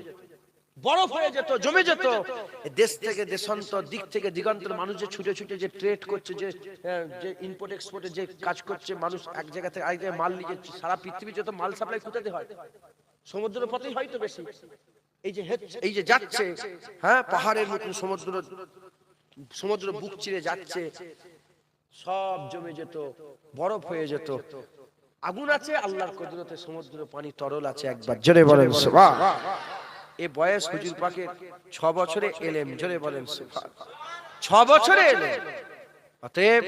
বরফ হয়ে যেত, জমে যেত। দেশ থেকে দেশান্তর, দিক থেকে দিগন্তের মানুষ যে ছুটে ছুটে যে ট্রেড করছে, যে ইম্পোর্ট এক্সপোর্টে যে কাজ করছে, মানুষ এক জায়গা থেকে আরেক জায়গায় মাল নিয়ে, সারা পৃথিবী যত মাল সাপ্লাই কোথাতে হয়? সমুদ্রের পথেই হয়তো বেশি। এই যে যাচ্ছে, হ্যাঁ, পাহাড়ের মতো সমুদ্র বুক চিরে যাচ্ছে, সব জমে যেত, বরফ হয়ে যেত। আগুন আছে, আল্লাহর কুদরতে সমুদ্র পানি তরল আছে। একবার জোরে বলেন সুবহান। এই বয়স হুজুর পাকের 6 বছরে ইলম। জোরে বলেন সুবহান। 6 বছরে ইলম। অতএব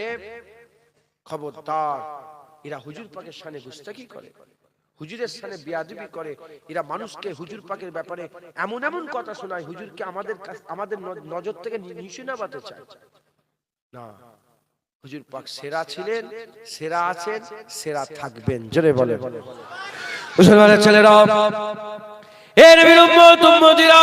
খবরদার, এরা হুজুর পাকের শানে গুস্তাখি করে, হুজুরের শানে বেয়াদবি করে, এরা মানুষকে হুজুর পাকের ব্যাপারে এমন এমন কথা শোনায়, হুজুরকে আমাদের নজর থেকে নিশানা বানাতে চায় না। হুজুর পাক সেরা ছিলেন, সেরা আছেন, সেরা থাকবেন। জোরে বলে মুসলমানের ছেলেরা, এ নবীর উম্মত উম্মতিরা,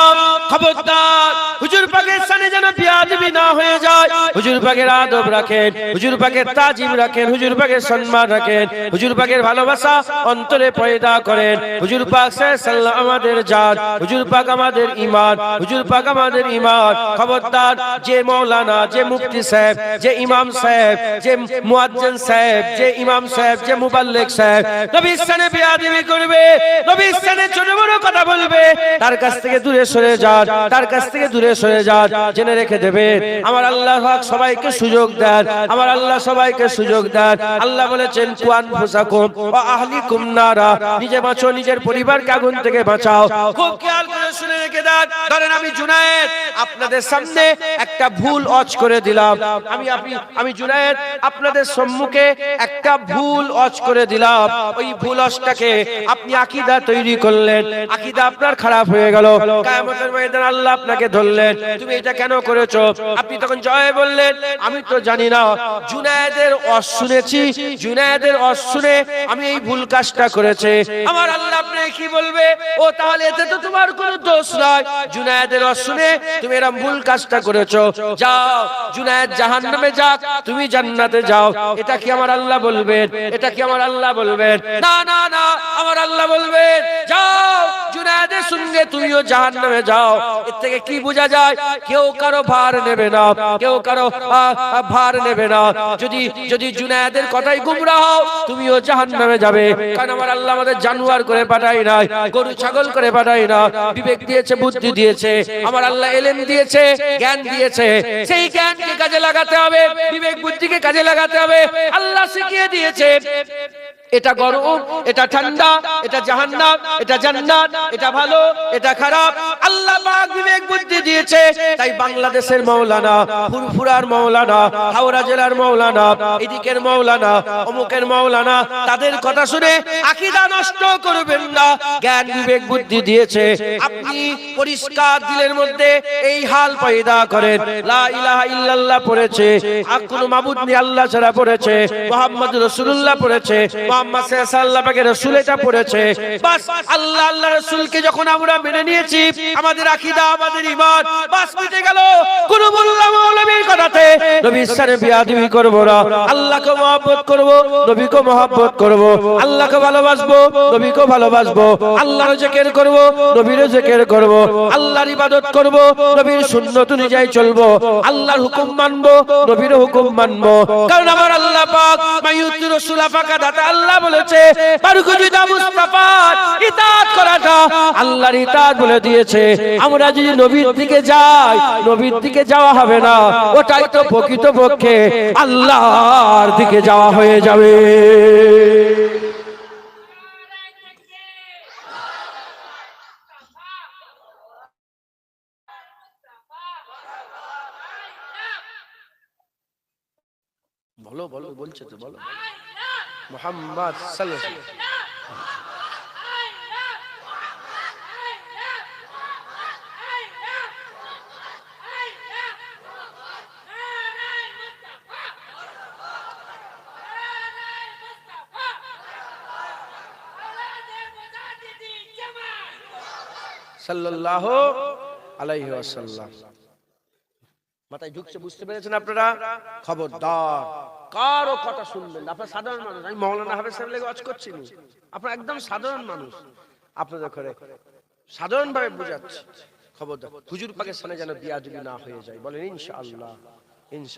খবরদার হুজুর পাকের সামনে যেন বেয়াদবি না হয়ে যায়। হুজুর পাকের আদব রাখেন, হুজুর পাকের তাজিম রাখেন, হুজুর পাকের সম্মান রাখেন, হুজুর পাকের ভালোবাসা অন্তরে পয়দা করেন। হুজুর পাক সাল্লাল্লাহু আমাদের জান, হুজুর পাক আমাদের ঈমান, হুজুর পাক আমাদের ঈমান। খবরদার যে মাওলানা, যে মুফতি সাহেব, যে ইমাম সাহেব, যে মুয়াজ্জিন সাহেব, যে ইমাম সাহেব, যে মুবাল্লিগ সাহেব নবীর সামনে বেয়াদবি করবে, নবীর সামনে ছোট বড় কথা বলবে, তার কাছ থেকে দূরে সরে যান, তার কাছ থেকে দূরে সরে যান। জেনে রেখে দেবেন আমার আল্লাহ পাক সবাইকে সুযোগ দেন, আমার আল্লাহ সবাইকে সুযোগ দেন। আল্লাহ বলেছেন কুয়ান ফুসাকুম ওয়া আহলিকুম নারা, নিজে বাঁচো, নিজের পরিবারকে আগুন থেকে বাঁচাও। খুব খেয়াল করে শুনে রেখে দেন। ধরেন আমি জুনায়েদ আপনাদের সামনে একটা ভুল অজ করে দিলাম, আমি জুনায়েদ আপনাদের সম্মুখে একটা ভুল অজ করে দিলাম। ওই ভুল অজটাকে আপনি আকীদা তৈরি করলেন, আকীদা আপনার খারাপ হয়ে গেল। কিয়ামতের ময়দানে আল্লাহ আপনাকে ধরলেন, তুমি এটা কেন করেছো? আপনি তখন জয় বললেন, আমি তো জানি না, জুনায়েদের ওয়াজ শুনেছি, জুনায়েদের ওয়াজ শুনে আমি এই ভুল কাজটা করেছি। আমার আল্লাহ আপনাকে কি বলবে? ও তাহলে এতে তো তোমার কোনো দোষ নয়, জুনায়েদের ওয়াজ শুনে তুমি এরকম ভুল কাজটা করেছো, যাও জুনায়েদ জাহান্নামে যাক, তুমি জান্নাতে যাও। এটা কি আমার আল্লাহ বলবেন? এটা কি আমার আল্লাহ বলবেন? না না না, আমার আল্লাহ বলবেন যাও জুনায়েদের সঙ্গে তুমিও জাহান্নামে যাও। এর থেকে কি বোঝা যায়? কেউ কারো ভার নেবে না, কেউ কারো ভার নেবে না। যদি জুনায়েদের কথাই গুমরাহ হও, তুমিও জাহান্নামে যাবে। কারণ আমার আল্লাহ আমাদের জানোয়ার করে পাঠাই নাই, গরু ছাগল করে পাঠাই না। বিবেক দিয়েছে, বুদ্ধি দিয়েছে, আমার আল্লাহ ইলম দিয়েছে, জ্ঞান দিয়েছে। সেই জ্ঞানকে কাজে লাগাতে হবে, বিবেক বুদ্ধিকে কাজে লাগাতে হবে। আল্লাহ শিখিয়ে দিয়েছে এটা গরম, এটা ঠান্ডা, এটা জাহান্নাম, এটা জান্নাত, এটা ভালো, এটা খারাপ। আল্লাহ পাক বিবেক বুদ্ধি দিয়েছে। তাই বাংলাদেশের মাওলানা, ফুরফুরার মাওলানা, হাওড়া জেলার মাওলানা, এদিকের মাওলানা, অমুকের মাওলানা, তাদের কথা শুনে আকীদা নষ্ট করবেন না। জ্ঞান বিবেক বুদ্ধি দিয়েছে, আপনি পরিষ্কার দিলের মধ্যে এই হাল পয়দা করেন, লা ইলাহা ইল্লাল্লাহ পড়েছে, আর কোনো মাবুদ নেই আল্লাহ ছাড়া পড়েছে, মুহাম্মদ রাসূলুল্লাহ পড়েছে, মুহাম্মদ সাল্লাল্লাহু আলাইহি রাসূল এটা পড়েছে। বাস আল্লাহ আল্লাহ রাসূলকে যখন আমরা মেনে নিয়েছি, আমাদের আকীদা, আমাদের ঈমান বাস মিটে গেল। কোন মোল্লা মৌলবীর কথাতে নবীর সাথে বেয়াদবি করব না। আল্লাহকে মহব্বত করব, নবীকে মহব্বত করব, আল্লাহকে ভালোবাসবো, নবীকে ভালোবাসবো, আল্লাহর জিকির করব, নবীর জিকির করব, আল্লাহর ইবাদত করব, নবীর সুন্নাত অনুযায়ী চলবো, আল্লাহর হুকুম মানবো, নবীর হুকুম মানবো। কারণ আমার আল্লাহ পাক মাইয়ুতি রাসূলা ফাকাদাতা, আল্লাহ বলেছে বারকুজুদা মুস্তাফার ইতাআত করাটা আল্লাহর ইতাআত বলে দিয়েছে। আমরা যদি নবীর দিকে যাই, নবীর দিকে যাওয়া হবে না, ওটাই তো প্রকৃতপক্ষে আল্লাহর দিকে যাওয়া হয়ে যাবে। বলো বলো, বলছে তো বলো। মুহাম্মদ সাল্লাল্লাহু আলাইহি ওয়াসাল্লাম। সাল্লাল্লাহু আলাইহি ওয়াসাল্লাম। মাথায় ঢুকছে, বুঝতে পেরেছেন আপনারা? খবরদার কারো কথা শুনবেন না। আপনারা সাধারণ মানুষ, আমি মাওলানা হাফেজ সাহেব লেগে ওয়াজ করছি না, আপনারা একদম সাধারণ মানুষ, আপনাদের করে সাধারণ ভাবে বুঝাচ্ছি। খবরদার হুজুর পাকের সামনে যেন বেয়াদবি না হয়ে যায়। বলেন ইনশাআল্লাহ, ইনশাআল্লাহ।